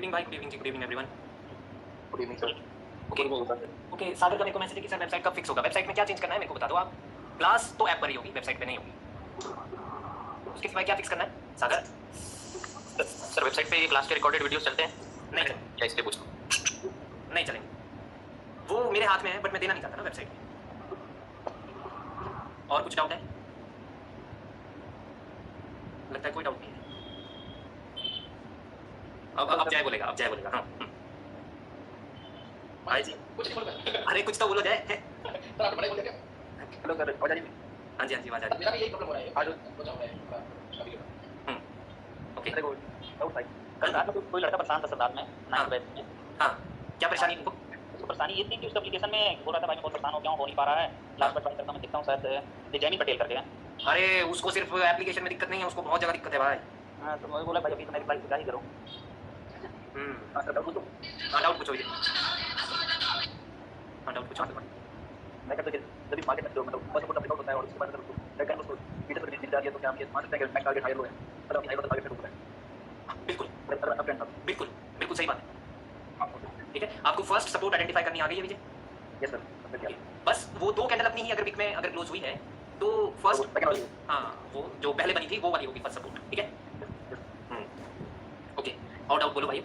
Evening भाई, good evening जी, good evening everyone. Good evening sir. Okay okay, Sagar का मेरे को मैसेज है कि सर वेबसाइट कब फिक्स होगा? वेबसाइट में क्या चेंज करना है मेरे को बता दो आप। क्लास तो ऐप पर ही होगी, वेबसाइट पे नहीं होगी। उसके सिवाय क्या फिक्स करना है सागर? सर वेबसाइट पे क्लास के रिकॉर्डेड वीडियोस चलते हैं? नहीं क्या इसलिए पूछ रहा हूँ। नहीं चलेंगे, वो मेरे हाथ में है बट मैं देना नहीं चाहता ना वेबसाइट में। और कुछ डाउट है? लगता है कोई डाउट नहीं है। अब जय बोलेगा, अब जय बोलेगा। हाँ भाई जी, अरे कुछ तो बोलो जय। हेलो सर, आवाज आ रही है? हाँ जी हाँ जी, आवाज आ रही है। मेरा भी यही प्रॉब्लम हो रहा है। आज ओके अरे वो डाउट भाई, कल रात को कोई लड़का परेशान था सर रात में हाँ। 9 बजे में। हाँ, क्या परेशानी उनको? उसको परेशानी ये थी कि उस एप्लीकेशन में बोल रहा था भाई मैं बहुत परेशान हो गया हूँ, हो नहीं पा रहा है। लास्ट बार ट्राई करता हूँ, मैं देखता हूँ शायद जैमी पटेल करके है। अरे उसको सिर्फ एप्लीकेशन में दिक्कत नहीं है, उसको बहुत जगह दिक्कत है भाई। हाँ तो मैं बोला भाई अभी तो मैं रिप्लाई क्या ही करूँ। हाँ सर डाउट पूछो। हाँ डाउट पूछो ये। हाँ डाउट पूछो। मैं कहता हूँ जब भी मार्केट में जो मतलब बहुत सपोर्ट होता है और उसके बाद अगर उसको क्या उसको फीचर पर मिल जाती है तो क्या हम ये मान सकते हैं कि टारगेट हायर लो है, मतलब अभी हायर टारगेट ऊपर है। बिल्कुल बिल्कुल बिल्कुल सही बात है। ठीक है, आपको फर्स्ट सपोर्ट आइडेंटिफाई करनी आ गई है विजय? Yes sir. बस वो दो कैंडल अपनी ही अगर वीक में अगर क्लोज हुई है तो फर्स्ट, हाँ वो जो पहले बनी थी वो वाली होगी फर्स्ट सपोर्ट। ठीक है, ओके। और डाउट बोलो भाई।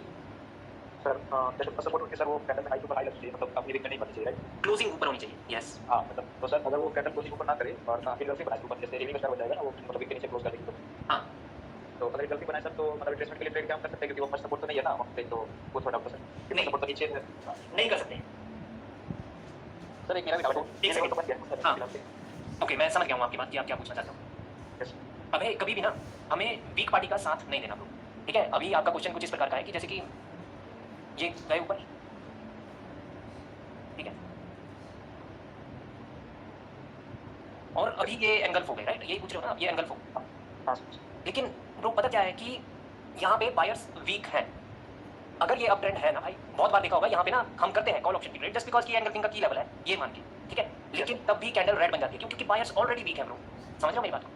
सर जैसे फर्स्ट सपोर्ट होती है सर वो कैंडल में हाई ऊपर हाई लगनी चाहिए, मतलब अपनी वीक नहीं बननी चाहिए राइट? क्लोजिंग ऊपर होनी चाहिए। यस हाँ मतलब तो सर अगर वो कैंडल क्लोजिंग ऊपर ना करे और फिर गलती बनाए ऊपर जैसे रिविंग स्टार हो जाएगा ना वो मतलब वीक के नीचे क्लोज कर देगी तो हाँ तो अगर गलती बनाए सर तो मतलब रिट्रेसमेंट के लिए ट्रेड क्या हम कर सकते हैं क्योंकि वो फर्स्ट सपोर्ट तो नहीं है ना वहाँ पे, तो वो थोड़ा डाउट सर नहीं। सपोर्ट तो नीचे नहीं कर सकते सर। एक मेरा भी डाउट है, एक सेकंड। तो बच गया हाँ। सर। ओके, मैं समझ गया हूँ आपकी बात कि आप क्या पूछना चाहते हो। यस हमें कभी भी ना हमें वीक पार्टी का साथ नहीं देना ब्रो। ठीक है, अभी आपका क्वेश्चन कुछ इस प्रकार का है कि जैसे कि ये गए ऊपर, ठीक है, और अभी ये एंगल्फ हो गए राइट, यही पूछ रहे हो ना आप, ये एंगल्फ हो। हाँ सर। लेकिन ब्रो पता क्या है कि यहाँ पे बायर्स वीक हैं। अगर ये अप ट्रेंड है ना भाई, बहुत बार देखा होगा यहाँ पे ना हम करते हैं कॉल ऑप्शन की ट्रेड जस्ट बिकॉज की एंगल्फिंग का की लेवल है ये मान के, ठीक है, लेकिन तब भी कैंडल रेड बन जाती है क्योंकि बायर्स ऑलरेडी वीक है ब्रो। समझ रहे हो मेरी बात को?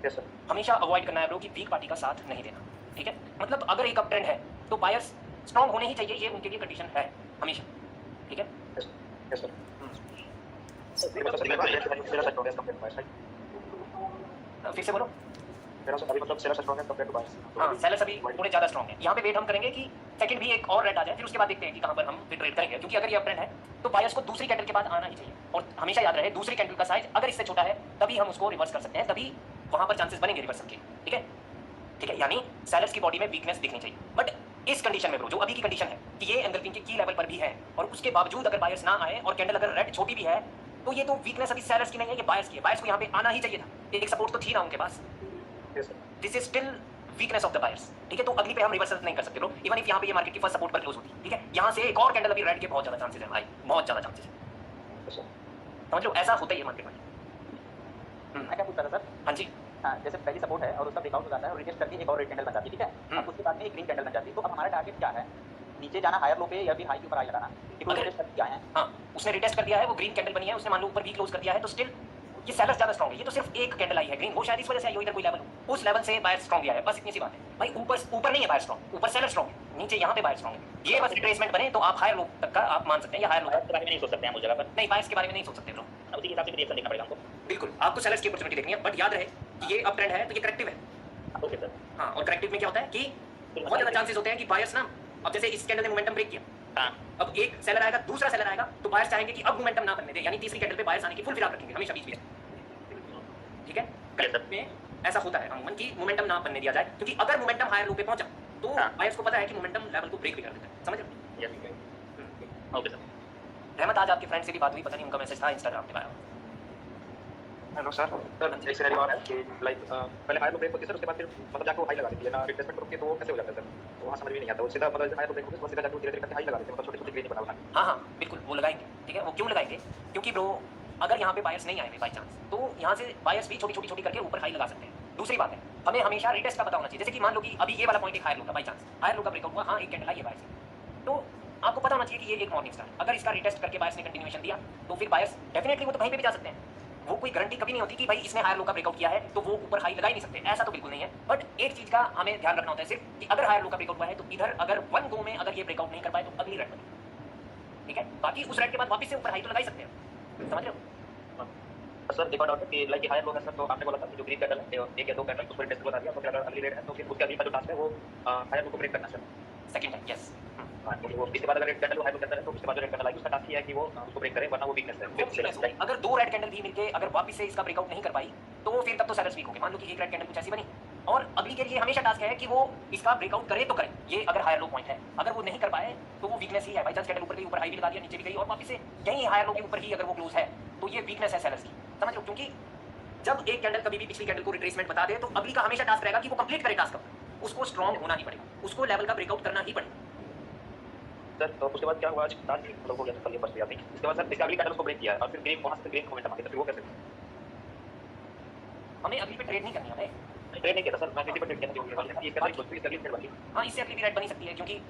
Yes sir. हमेशा अवॉइड करना है ब्रो कि वीक पार्टी का साथ नहीं देना। ठीक है, मतलब अगर एक अप ट्रेंड है तो बायर्स स्ट्रांग होने ही चाहिए, ये उनके लिए कंडीशन है हमेशा। ठीक है, यस सर। फिर से बोलो। मेरा सर अभी मतलब सेलर स्ट्रांग है कंपेयर टू बायर्स। हाँ, सेलर्स अभी थोड़े ज़्यादा स्ट्रॉन्ग है। यहाँ पे वेट हम करेंगे कि सेकंड भी एक और रेड आ जाए, फिर उसके बाद देखते हैं कि कहाँ पर हम फिर ट्रेड करेंगे, क्योंकि अगर ये अप ट्रेंड है तो बायर्स को दूसरी कैंडल के बाद आना ही चाहिए। और हमेशा याद रहे दूसरी कैंडल का साइज अगर इससे छोटा है तभी हम उसको रिवर्स कर सकते हैं, तभी वहाँ पर चांसेस बनेंगे रिवर्सल के। ठीक है, ठीक है, यानी सेलर्स की बॉडी में वीकनेस दिखनी चाहिए। बट इस कंडीशन में ब्रो, जो अभी की कंडीशन है कि ये एंगल्फिंग के की लेवल पर भी है और उसके बावजूद अगर बायर्स ना आए और कैंडल अगर रेड छोटी भी है तो ये तो वीकनेस अभी सेलर्स की नहीं है, ये बायर्स की है। बायर्स को यहाँ पे आना ही चाहिए था, एक सपोर्ट तो थी ना उनके पास। This is still weakness of the buyers. ठीक है, तो अगली पे हम रिवर्सल नहीं कर सकते ब्रो, इवन इफ यहाँ पे ये मार्केट की फर्स्ट सपोर्ट पर क्लोज होती है। ठीक है, यहाँ से एक और कैंडल अभी रेड के बहुत ज्यादा चांसेस है भाई, बहुत ज्यादा चांसेस है। समझ लो, ऐसा होता ही है मार्केट में। मैं क्या पूछ रहा था सर? हाँ जी, हाँ जैसे पहली सपोर्ट है और उसका ब्रेकआउट हो जाता है और रिटेस्ट करके एक और रेड कैंडल बन जाती है, ठीक है, अब उसके बाद में एक ग्रीन कैंडल बन जाती है, तो अब हमारा टारगेट क्या है? नीचे जाना हायर लो पे या फिर हाई के ऊपर हाई लगाना? क्योंकि अगर- रिटेस्ट करके आए हैं। हाँ उसने रिटेस्ट कर दिया है, वो ग्रीन कैंडल बनी है, उसने मान लो ऊपर भी क्लोज कर दिया है, तो स्टिल ये सेलर्स ज्यादा स्ट्रॉन्ग है। ये तो सिर्फ एक कैंडल आई है ग्रीन, वो शायद इस वजह से आई हो, इधर कोई लेवल हो, उस लेवल से बायर स्ट्रॉन्ग गया है, बस इतनी सी बात है भाई। ऊपर नहीं है बायर स्ट्रॉन्ग, ऊपर सेलर स्ट्रॉन्ग है, नीचे यहाँ पे बायर स्ट्रॉन्ग है। ये बस रिट्रेसमेंट बने तो आप हायर लो तक का आप मान सकते हैं, या हायर लो बायर्स के बारे में नहीं सोच सकते हैं उस जगह पर? नहीं, बायर्स के बारे में नहीं सोच सकते ब्रो, उसी हिसाब से रिएक्शन देखना पड़ेगा हमको। बिल्कुल आपको सेलर्स की अपॉर्चुनिटी देखनी है। बट याद रहे कि ये अप ट्रेंड है तो ये करेक्टिव है। Okay sir. हाँ, और करेक्टिव में क्या होता है कि बहुत ज्यादा चांसेस होते हैं कि बायर्स ना, अब जैसे इस कैंडल ने मोमेंटम ब्रेक किया, हाँ अब एक सेलर आएगा, दूसरा सेलर आएगा, तो बायर्स चाहेंगे कि अब मोमेंटम ना बनने दे, यानी तीसरी कैंडल पे बायर्स आने की फुल फिराक रखेंगे हमेशा बीच में। ठीक है, करेक्ट में ऐसा होता है अमूमन कि मोमेंटम ना बनने दिया जाए, क्योंकि अगर मोमेंटम हायर लो पे पहुंचा तो बायर्स को पता है कि मोमेंटम लेवल को ब्रेक भी कर देता है। समझ रहे हो? Okay sir. रहमत, आज आपके फ्रेंड से भी बात हुई, पता नहीं उनका मैसेज था इंस्टाग्राम पे आया। Hello sir. सर एक सिनेरियो है कि लाइक पहले हाई लो ब्रेक होती है सर, उसके बाद फिर मतलब जाके वो हाई लगा देती है ना, रिप्लेसमेंट करके, तो वो कैसे हो जाता है सर? तो वहाँ समझ में नहीं आता, वो सीधा मतलब हाई लो ब्रेक होती है उसके बाद सीधा जाके धीरे-धीरे करके हाई लगा देते हैं, मतलब छोटे-छोटे ग्रीन बना बना के। हाँ हाँ बिल्कुल, वो लगाएंगे। ठीक है, वो क्यों लगाएंगे? क्योंकि ब्रो अगर यहाँ पे बायर्स नहीं आए बाई चांस, तो यहाँ से बायर्स भी छोटी करके ऊपर हाई लगा सकते हैं। दूसरी बात है, हमें हमेशा रिटेस्ट का पता होना चाहिए। जैसे कि मान लो कि अभी ये वाला पॉइंट एक हायर लो का, बाई चांस हायर लो का ब्रेकआउट हुआ, हाँ एक कैंडल आई है बायर्स, तो आपको पता होना चाहिए कि ये एक मॉर्निंग स्टार, अगर इसका रिटेस्ट करके बायर्स ने कंटिन्यूएशन दिया तो फिर बायर्स डेफिनेटली वो तो कहीं पे भी जा सकते हैं, वो कोई गारंटी कभी नहीं होती कि भाई इसने हायर लो का ब्रेकआउट किया है तो वो ऊपर हाई लगा ही नहीं सकते, ऐसा तो बिल्कुल नहीं है। बट एक चीज का हमें ध्यान रखना होता है सिर्फ कि अगर हायर लो का ब्रेकआउट हुआ है तो इधर अगर वन गो में अगर ये ब्रेकआउट नहीं कर पाए तो अगली रेड बने, ठीक है। बाकी उस रेड के बाद वापस से ऊपर हाई तो लगा ही सकते हैं, समझ रहे हो। सर एक और डाउट है कि लाइक हायर लो है सर, तो आपने बोला था कि जो ग्रीन कैंडल है एक या दो कैंडल उसको टेस्ट बता दिया, तो फिर अगर अगली रेड है तो फिर उसके अगली का जो टास्क है वो हायर लो को ब्रेक करना सर। सेकंड टाइम यस, हाँ, तो वो इसके बाद अगर रेड कैंडल हायर लो करता है तो उसके बाद जो रेड कैंडल आएगी उसका टास्क ये है कि वो उसको ब्रेक करे, वरना वो वीकनेस है। अगर दो रेड कैंडल भी मिलके अगर वापस से इसका ब्रेकआउट नहीं कर पाई तो फिर तब तो सेलर्स वीक होंगे। मान लो कि एक रेड कैंडल कुछ ऐसी बनी और अगली के लिए हमेशा टास्क है कि वो इसका ब्रेकआउट करे तो करे, ये अगर हायर लो पॉइंट है। अगर वो नहीं कर पाए तो वो वीकनेस ही है। बाई चांस कैंडल ऊपर गई, ऊपर हाई भी लगा दिया, नीचे भी गई और वापस से यही हायर लो के ऊपर ही अगर वो क्लोज है तो ये वीकनेस है सेलर्स की, समझ लो। क्योंकि जब एक कैंडल कभी भी पिछली कैंडल को रिट्रेसमेंट बता दे तो अगली का हमेशा टास्क रहेगा कि वो कंप्लीट करे टास्क, उसको स्ट्रॉन्ग होना ही पड़ेगा, उसको लेवल का ब्रेकआउट करना ही पड़ेगा। सर तो उसके बाद क्या हुआ, आज टास्क मतलब हो गया तो कल ये परसों याद नहीं, उसके बाद सर इसका अगली कैंडल उसको ब्रेक किया और फिर ग्रीन वहां से ग्रीन मोमेंटम आ गया, तो फिर वो कैसे? हमें अगली पे ट्रेड नहीं करनी, हमें ट्रेड नहीं किया था सर, मैं किसी पर ट्रेड किया था, ये कैंडल कुछ भी अगली ट्रेड वाली। हाँ, इससे अगली भी रेड बनी सकती है क्योंकि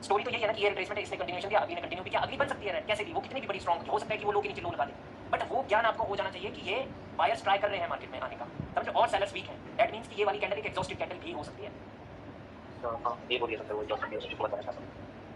स्टोरी तो यही है ना कि ये रिट्रेसमेंट है, इसने कंटिन्यूएशन किया, अगली ने कंटिन्यू किया, अगली बन सकती है रेड, कैसे भी, वो कितनी भी बड़ी स्ट्रॉन्ग हो सकता है कि वो लो के नीचे लो लगा दे। बट वो ज्ञान आपको हो जाना चाहिए कि ये बायर्स ट्राई कर रहे हैं मार्केट में आने का, समझो, और सेलर्स वीक हैं। दैट मींस कि ये वाली कैंडल एक एग्जॉस्टेड कैंडल भी हो सकती है। हां ये बोलिए सर, वो जो समझ उसको बताना चाहता हूं।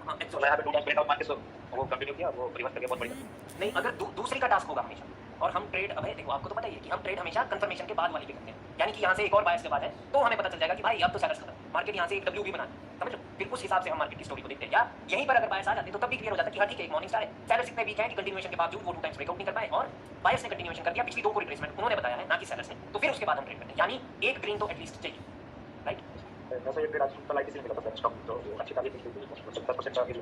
हाँ, तो मैं यहाँ पे 2 टाइम ब्रेकआउट मान के सो वो कंटिन्यू किया, वो रिवर्स करके बहुत बढ़िया। नहीं, अगर दूसरी का टास्क होगा हमेशा, और हम ट्रेड, अब देखो आपको तो पता ही है कि हम ट्रेड हमेशा कंफर्मेशन के बाद वाली पे करते हैं, यानी कि यहाँ से एक और बायर्स के बाद है तो हमें पता चल जाएगा कि भाई अब तो सेलर्स खत्म, मार्केट यहाँ से एक डब्ल्यू भी बना, समझ लो। फिर उस हिसाब से हम मार्केट की स्टोरी को देखते हैं, या यहीं पर अगर बायर्स आ जाते तो तब भी क्लियर हो जाता कि हाँ ठीक है, एक मॉर्निंग स्टार है, सेलर्स इतने वीक हैं कि कंटिन्यूएशन के बावजूद वो 2 टाइम्स ब्रेकआउट नहीं कर पाए और बायर्स ने कंटिन्यूएशन कर दिया, पिछली 2 को रिट्रेसमेंट उन्होंने बताया है ना कि सेलर्स ने, तो फिर उसके बाद हम ट्रेड करते हैं, यानी एक ग्रीन तो एटलीस्ट चाहिए, राइट। वैसे ये ट्रेड आज कल आई किसी ने मिला था स्टॉक, तो अच्छी खासी पिछली 70% का भी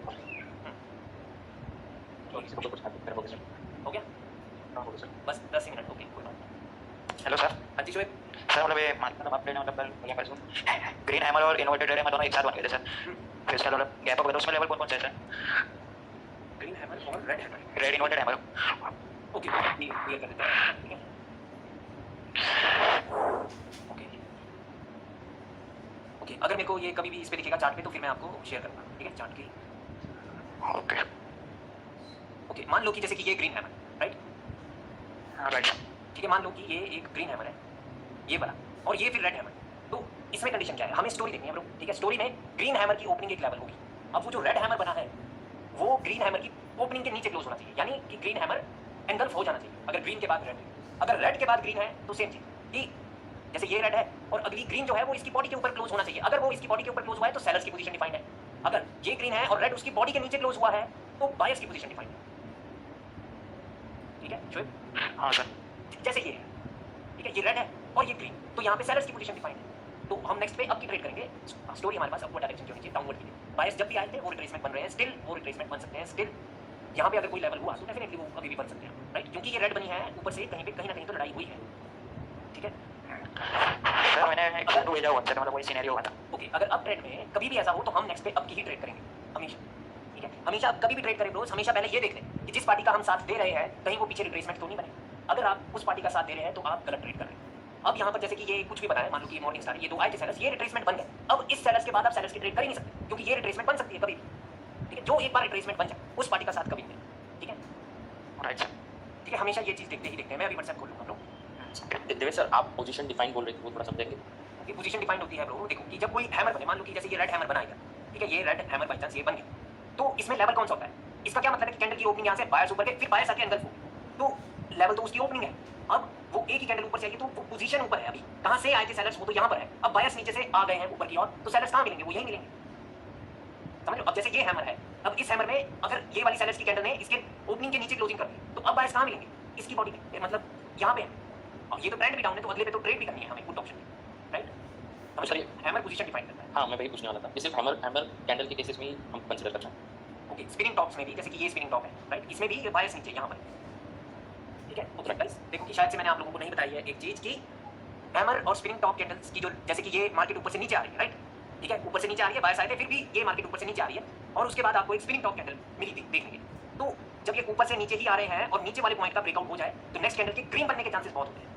तो इसको कुछ कर हो गया सर। हो गया? हां हो गया सर, बस 10 मिनट, ओके, कोई बात नहीं। Hello sir. हाँ जी शोएब। सर मतलब ये मतलब आपने मतलब या परसों ग्रीन हैमर और इनोवेटेड रेड में दोनों एक साथ बन गए थे सर, फिर इसका मतलब गैप हो गया, तो उसमें लेवल कौन-कौन से है सर? ग्रीन हैमर और red hammer, red innovated hammer. Okay, clear कर देते हैं, ठीक है। ओके ओके, अगर मेरे को ये कभी भी इस पे दिखेगा चार्ट पे तो फिर मैं आपको शेयर करूंगा, ठीक है, चार्ट की। ओके ओके, मान लो कि जैसे कि ये ग्रीन हैमर, राइट, हां राइट। ठीक है, मान लो कि ये एक ग्रीन हैमर है, ये वाला, और ये फिर रेड हैमर, तो इसमें कंडीशन क्या है, हमें स्टोरी देखनी है ब्रो, ठीक है। स्टोरी में ग्रीन हैमर की ओपनिंग एक लेवल होगी, अब वो जो रेड हैमर बना है वो ग्रीन हैमर की ओपनिंग के नीचे क्लोज होना चाहिए, यानी कि ग्रीन हैमर एंगल्फ हो जाना चाहिए। अगर ग्रीन के बाद रेड है, अगर रेड के बाद ग्रीन है तो सेम चीज कि जैसे ये रेड है और अगली ग्रीन जो है वो इसकी बॉडी के ऊपर क्लोज होना चाहिए। अगर वो इसकी बॉडी के ऊपर क्लोज हुआ है तो सेलर्स की पोजीशन डिफाइंड है, अगर ये ग्रीन है और रेड उसकी बॉडी के नीचे क्लोज हुआ है तो बायर्स की पोजीशन डिफाइंड है, ठीक है शोएब। हां सर, जैसे ये है, ठीक है, ये रेड है और ये ग्रीन, तो यहाँ पे सेलर्स की पोजीशन डिफाइंड है। तो हम नेक्स्ट पे अब की ट्रेड करेंगे, स्टोरी हमारे पास अपवर्ड डायरेक्शन जो नीचे डाउनवर्ड की है। बायर्स जब भी आए थे वो रिट्रेसमेंट बन रहे हैं, स्टिल वो रिट्रेसमेंट बन सकते हैं, स्टिल यहाँ पे अगर कोई लेवल हुआ तो डेफिनेटली वो अभी भी बन सकते हैं, राइट, क्योंकि ये रेड बनी है ऊपर से कहीं पे कहीं ना कहीं तो लड़ाई हुई है, ठीक है। सर मैंने एक फोटो भेजा हुआ था, मतलब वही सिनेरियो हुआ था। ओके, अगर अब ट्रेड में कभी भी ऐसा हो तो हम नेक्स्ट पे अब की ही ट्रेड करेंगे हमेशा, ठीक है। हमेशा अब कभी भी ट्रेड करें रोज, हमेशा पहले ये देख लें कि जिस पार्टी का हम साथ दे रहे हैं कहीं वो पीछे रिट्रेसमेंट तो नहीं बने। अगर आप उस पार्टी का साथ दे रहे हैं तो आप गलत ट्रेड कर रहे हैं। अब यहाँ पर जैसे कि ये कुछ भी बताया, मान लो कि ये मॉर्निंग स्टार, ये 2 आए थे सेलर्स, ये रिट्रेसमेंट बन गए, अब इस सेलर्स के बाद आप सेलर्स की ट्रेड कर ही नहीं सकते क्योंकि ये रिट्रेसमेंट बन सकती है कभी भी, ठीक है। जो एक बार रिट्रेसमेंट बन जाए उस पार्टी का साथ कभी नहीं, ठीक है, राइट सर, ठीक है। हमेशा ये चीज देखते ही देखते हैं। मैं अभी व्हाट्सएप खोल लूँगा ब्रो, देवेश सर, आप पोजीशन डिफाइन बोल रहे थे, वो थोड़ा समझेंगे? कि पोजीशन डिफाइंड होती है ब्रो। देखो कि जब कोई हैमर बने, मान लो कि जैसे ये रेड हैमर बनाएगा, ठीक है, ये रेड हैमर बाई चांस ये बन गया, तो इसमें लेवल कौन सा होता है? इसका क्या मतलब है कि कैंडल की ओपनिंग यहाँ से बायर्स ऊपर के, फिर बायर्स आके एंगल्फ होगी, तो लेवल तो उसकी ओपनिंग है। अब वो एक ही कैंडल ऊपर से आई है तो वो पोजीशन ऊपर है, अभी कहाँ से आए थे सेलर्स वो तो यहाँ पर है, अब बायर्स नीचे से आ गए हैं ऊपर की ओर, तो सेलर्स कहाँ मिलेंगे? वो यही मिलेंगे, समझ लो। अब जैसे ये हैमर है, अब इस हैमर में अगर ये वाली सेलर्स की कैंडल ने इसके ओपनिंग के नीचे क्लोजिंग कर दी तो अब बायर्स कहाँ मिलेंगे? इसकी बॉडी पे, मतलब यहाँ पे है, और ये तो ट्रेंड भी डाउन है तो अगले पे तो ट्रेड भी करनी है हमें पुट ऑप्शन, राइट। समझ सर, रहे, हैमर पोजीशन डिफाइन करता है। हाँ, मैं वही पूछने वाला था, ये सिर्फ हैमर हैमर कैंडल के केसेस में ही हम कंसीडर करना है। ओके, स्पिनिंग टॉप्स में भी, जैसे कि ये स्पिनिंग टॉप है, राइट, इसमें भी बायर्स नीचे यहाँ पर, ठीक है। ओके गाइस, देखो कि शायद से मैंने आप लोगों को नहीं बताई है एक चीज की हैमर और स्पिनिंग टॉप कैंडल्स की जो, जैसे कि ये मार्केट ऊपर से नीचे आ रही है, राइट, ठीक है, ऊपर से नीचे आ रही है, बायर्स आए थे, फिर भी ये मार्केट ऊपर से नीचे आ रही है और उसके बाद आपको एक स्पिनिंग टॉप कैंडल मिली थी देखने के, तो जब ये ऊपर से नीचे ही आ रहे हैं और नीचे वाले पॉइंट का ब्रेकआउट हो जाए तो नेक्स्ट कैंडल के ग्रीन बनने के चांसेस बहुत होते हैं,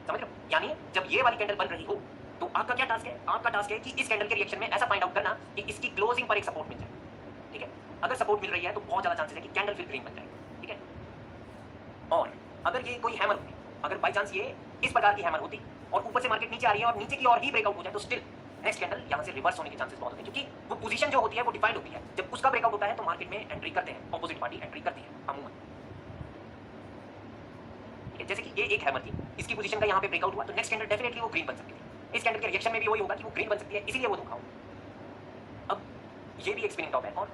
समझ लो। यानी जब ये वाली कैंडल बन रही हो तो आपका क्या टास्क है? आपका टास्क है कि इस कैंडल के रिएक्शन में ऐसा फाइंड आउट करना कि इसकी क्लोजिंग पर एक सपोर्ट मिल जाए, ठीक है। अगर सपोर्ट मिल रही है तो बहुत ज्यादा चांसेस है कि कैंडल फिर ग्रीन बन जाए, ठीक है। और अगर ये कोई हैमर होती अगर बाई चांस ये इस प्रकार की हैमर होती और ऊपर से मार्केट नीचे आ रही है और नीचे की और ही ब्रेकआउट हो जाए तो स्टिल नेक्स्ट कैंडल यहाँ से रिवर्स होने के चांसेस बहुत होते हैं, क्योंकि वो पोजीशन जो होती है वो डिफाइंड होती है। जब उसका ब्रेकआउट होता है तो मार्केट में एंट्री करते हैं, ऑपोजिट पार्टी एंट्री करती है अमूमन। जैसे कि ये एक हैमर थी, इसकी पोजीशन का यहाँ पे ब्रेकआउट हुआ तो नेक्स्ट कैंडल डेफिनेटली वो ग्रीन बन सकती थी। इस कैंडल के रिएक्शन में भी वही होगा कि वो ग्रीन बन सकती है, इसीलिए वो धोखा हो। अब ये भी एक स्पिनिंग टॉप है और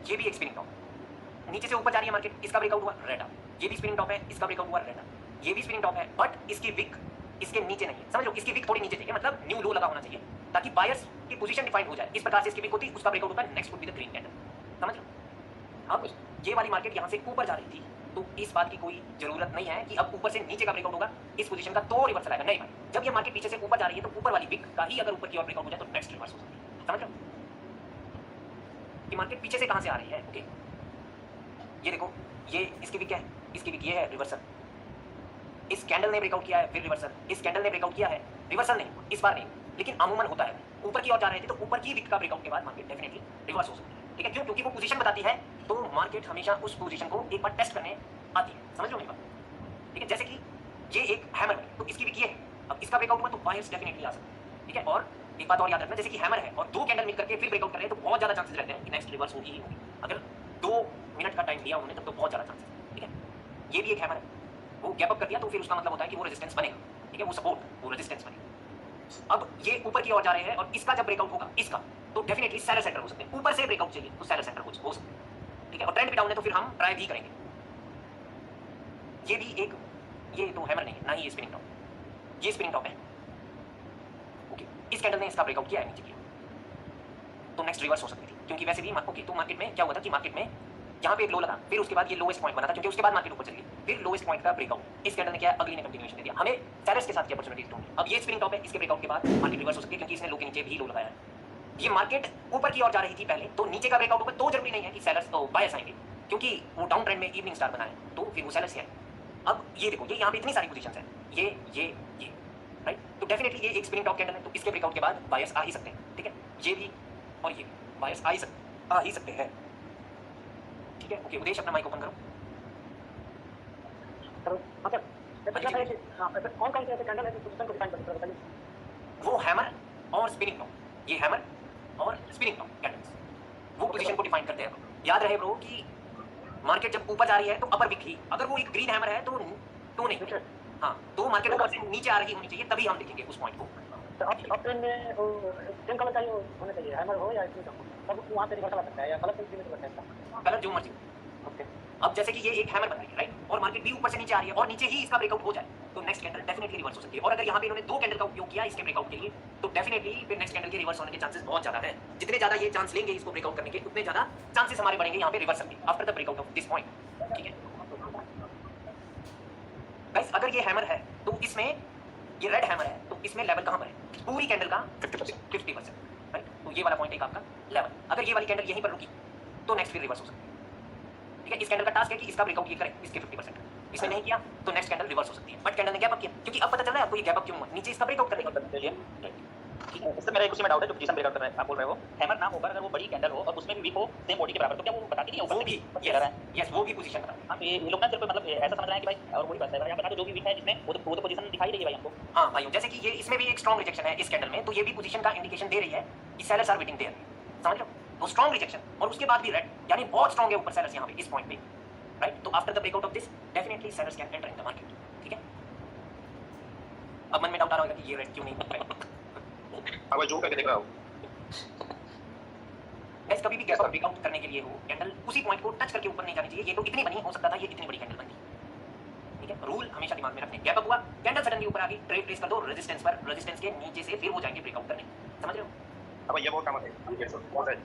ये भी एक स्पिनिंग टॉप है। नीचे से ऊपर जा रही है मार्केट, इसका ब्रेकआउट हुआ रेड अप। ये भी स्पिनिंग टॉप है, इसका ब्रेकआउट हुआ रेड अप। ये भी स्पिनिंग टॉप है बट इसकी विक इसके नीचे नहीं है, समझ लो इसकी विक थोड़ी नीचे चाहिए, मतलब न्यू लो लगा होना चाहिए ताकि बायर्स की पोजीशन डिफाइन हो जाए। इस प्रकार से इसकी विक होती, उसका ब्रेकआउट होता है, next would be the green candle, समझ लो। अब ये वाली मार्केट यहाँ से ऊपर जा रही थी तो इस बात की कोई जरूरत नहीं है कि अब ऊपर से नीचे का ब्रेकआउट होगा इस पोजीशन का तो रिवर्सल आएगा, नहीं भाई। जब ये मार्केट पीछे से ऊपर जा रही है तो ऊपर वाली विक का ही अगर ऊपर की ओर ब्रेकआउट हो जाए तो नेक्स्ट रिवर्स हो सकती है, समझ लो। ये मार्केट पीछे से कहां से आ रही है, ओके ये देखो, ये इसकी विक है, इसकी विक ये है, रिवर्सल। इस कैंडल ने ब्रेकआउट किया है, फिर रिवर्सल। इस कैंडल ने ब्रेकआउट किया है, रिवर्सल नहीं, इस बार नहीं, लेकिन अमूमन होता है। ऊपर की ओर जा रहे थे तो ऊपर की विक का ब्रेकआउट के बाद मार्केट डेफिनेटली रिवर्स हो सकती है, ठीक है। क्यों? क्योंकि वो पोजीशन बताती है तो मार्केट हमेशा उस पोजीशन को एक बार टेस्ट करने आती है, समझ लो मेरी बात, ठीक है। जैसे कि ये एक हैमर है तो इसकी विक ये है, अब इसका ब्रेकआउट हुआ तो बायर्स डेफिनेटली आ सकते हैं, ठीक है। और एक बात और याद रखना, जैसे कि हैमर है और दो कैंडल मिलकर के फिर ब्रेकआउट कर रहे हैं तो बहुत ज्यादा चांसेस रहते हैं कि नेक्स्ट रिवर्स होगी ही होगी। अगर 2 मिनट का टाइम लिया उन्होंने तब तो बहुत ज्यादा चांसेस, ठीक है। ये भी एक हैमर है, वो गैप अप कर दिया तो फिर उसका मतलब होता है कि वो रेजिस्टेंस बनेगा, ठीक है, वो सपोर्ट, वो रेजिस्टेंस बनेगा। अब ये ऊपर की ओर जा रहे हैं और इसका जब ब्रेकआउट होगा इसका तो डेफिनेटली सेलर सेंटर हो सकते हैं। ऊपर से ब्रेकआउट चाहिए तो सेलर सेंटर हो सकते हैं, ठीक है। और ट्रेंड भी डाउन है तो फिर हम ट्राई भी करेंगे। ये भी एक, ये तो हैमर नहीं है ना ही ये स्पिनिंग टॉप, ये स्पिनिंग टॉप है, ओके। इस कैंडल ने इसका ब्रेकआउट किया है नीचे की तो नेक्स्ट रिवर्स हो सकती थी, क्योंकि वैसे भी ओके। तो मार्केट में क्या हुआ था कि मार्केट में यहाँ पे एक लो लगा, फिर उसके बाद ये लोएस्ट पॉइंट बना था, क्योंकि उसके बाद मार्केट ऊपर चली गई, फिर लोएस्ट पॉइंट का ब्रेकआउट इस कैंडल ने किया, अगली ने कंटिन्यूएशन दे दिया, हमें सेलर्स के साथ की अपॉर्चुनिटीज ढूंढी। अब ये स्पिनिंग टॉप है, इसके ब्रेकआउट के बाद मार्केट रिवर्स हो सकती है क्योंकि इसने लो के नीचे भी लो लगाया है। ये मार्केट ऊपर की ओर जा रही थी पहले तो नीचे का ब्रेकआउट होगा तो जरूरी नहीं है कि सेलर्स तो बायर्स आएंगे, क्योंकि वो डाउन ट्रेंड में इवनिंग स्टार बना है तो फिर वो सेलर्स ही आएंगे। अब ये देखो, ये यहाँ पे इतनी सारी पोजीशंस हैं, ये राइट, तो डेफिनेटली ये एक स्पिनिंग टॉप कैंडल है तो इसके ब्रेकआउट के बाद बायर्स आ ही सकते हैं, ठीक है। ये भी और ये बायर्स आ ही सकते हैं, ठीक है, ओके। उदेश अपना माइक ओपन करो। मतलब मतलब है कि हाँ, कौन कौन से ऐसे कैंडल है जो पोजीशन को डिफाइन करते हैं, बताइए। वो हैमर और स्पिनिंग टॉप, ये हैमर और स्पिनिंग टॉप कैंडल्स वो पोजीशन को डिफाइन करते हैं। याद रहे ब्रो कि मार्केट जब ऊपर जा रही है तो अपर विक ही, अगर वो एक ग्रीन हैमर है तो नहीं, हाँ, तो मार्केट ऊपर से नीचे आ रही होनी चाहिए तभी हम देखेंगे उस पॉइंट को। तो अप ट्रेंड में वो सेम कलर चाहिए होना चाहिए, हैमर हो या स्पिनिंग टॉप, तब वहाँ पे रिवर्सल आ सकता है या कलर सेम रिवर्सल आ सकता है, कलर जो मर्जी। ओके। अब जैसे कि ये एक हैमर बन रही है राइट, और मार्केट भी ऊपर से नीचे आ रही है और नीचे ही इसका ब्रेकआउट हो जाए तो नेक्स्ट कैंडल डेफिनेटली रिवर्स हो सकती है। और अगर यहाँ पे इन्होंने 2 कैंडल का उपयोग किया इसके ब्रेकआउट के लिए तो डेफिनेटली फिर नेक्स्ट कैंडल के रिवर्स होने के चांसेस बहुत ज्यादा है। जितने ज्यादा ये चांस लेंगे इसको ब्रेकआउट करने के उतने ज्यादा चांसेस हमारे बढ़ेंगे यहाँ पे रिवर्सल के after the breakout of this point, ठीक है गाइस। अगर ये हैमर है तो इसमें ये रेड हैमर है तो इसमें लेवल कहाँ पर है, पूरी कैंडल का 50%, राइट। तो ये वाला पॉइंट एक आपका लेवल, अगर ये वाली कैंडल यहीं पर रुकी तो नेक्स्ट फिर रिवर्स हो सकती है, ठीक है। इस कैंडल का टास्क है कि इसका ब्रेकआउट ये करे इसके 50%, इसने नहीं किया तो नेक्स्ट कैंडल रिवर्स हो सकती है। बट कैंडल ने गैप अप किया, क्योंकि अब पता चल रहा है आपको ये गैप अप क्यों हुआ, नीचे इसका ब्रेकआउट करने के लिए। इससे मेरा एक उसी में डाउट है जो पोजीशन ब्रेकआउट कर रहे हैं आप बोल रहे हो, हैमर ना होकर अगर वो बड़ी कैंडल हो और उसमें भी वीक हो सेम बॉडी के बराबर तो क्या वो बताती नहीं है ऊपर वो से भी भी कह रहा है। यस वो भी पोजीशन बता। हम ये लोग ना सिर्फ मतलब ऐसा समझ रहे हैं कि भाई और वही बात है यहाँ बता जो भी वीक है जिसमें वो तो पोजीशन दिखाई रही है भाई हमको। हाँ भाइयों, जैसे कि ये इसमें भी एक स्ट्रॉन्ग रिजेक्शन है इस कैंडल में, तो ये भी पोजीशन का इंडिकेशन दे रही है कि सेलर्स आर वेटिंग देयर, समझ लो। तो स्ट्रॉन्ग रिजेक्शन और उसके बाद भी रेड, यानी बहुत स्ट्रॉन्ग है ऊपर सेलर्स यहाँ पे इस पॉइंट पे, राइट। तो after the breakout of this definitely sellers can enter in the market, ठीक है। अब मन में डाउट आ रहा होगा कि ये रेड क्यों नहीं बन रहा है। अब जो करके देख रहा हूं गाइस, कभी भी गैप अप ब्रेकआउट करने के लिए हो कैंडल उसी पॉइंट को टच करके ऊपर नहीं जानी चाहिए। ये तो इतनी बनी, हो सकता था ये इतनी बड़ी कैंडल बनती, ठीक है। रूल हमेशा दिमाग में रखने, गैप अप हुआ कैंडल सडनली ऊपर आ गई, ट्रेड प्लेस कर दो रेजिस्टेंस पर, रेजिस्टेंस के नीचे से फिर वो जाएंगे ब्रेकआउट करने, समझ रहे हो। अब ये बहुत काम है बहुत है,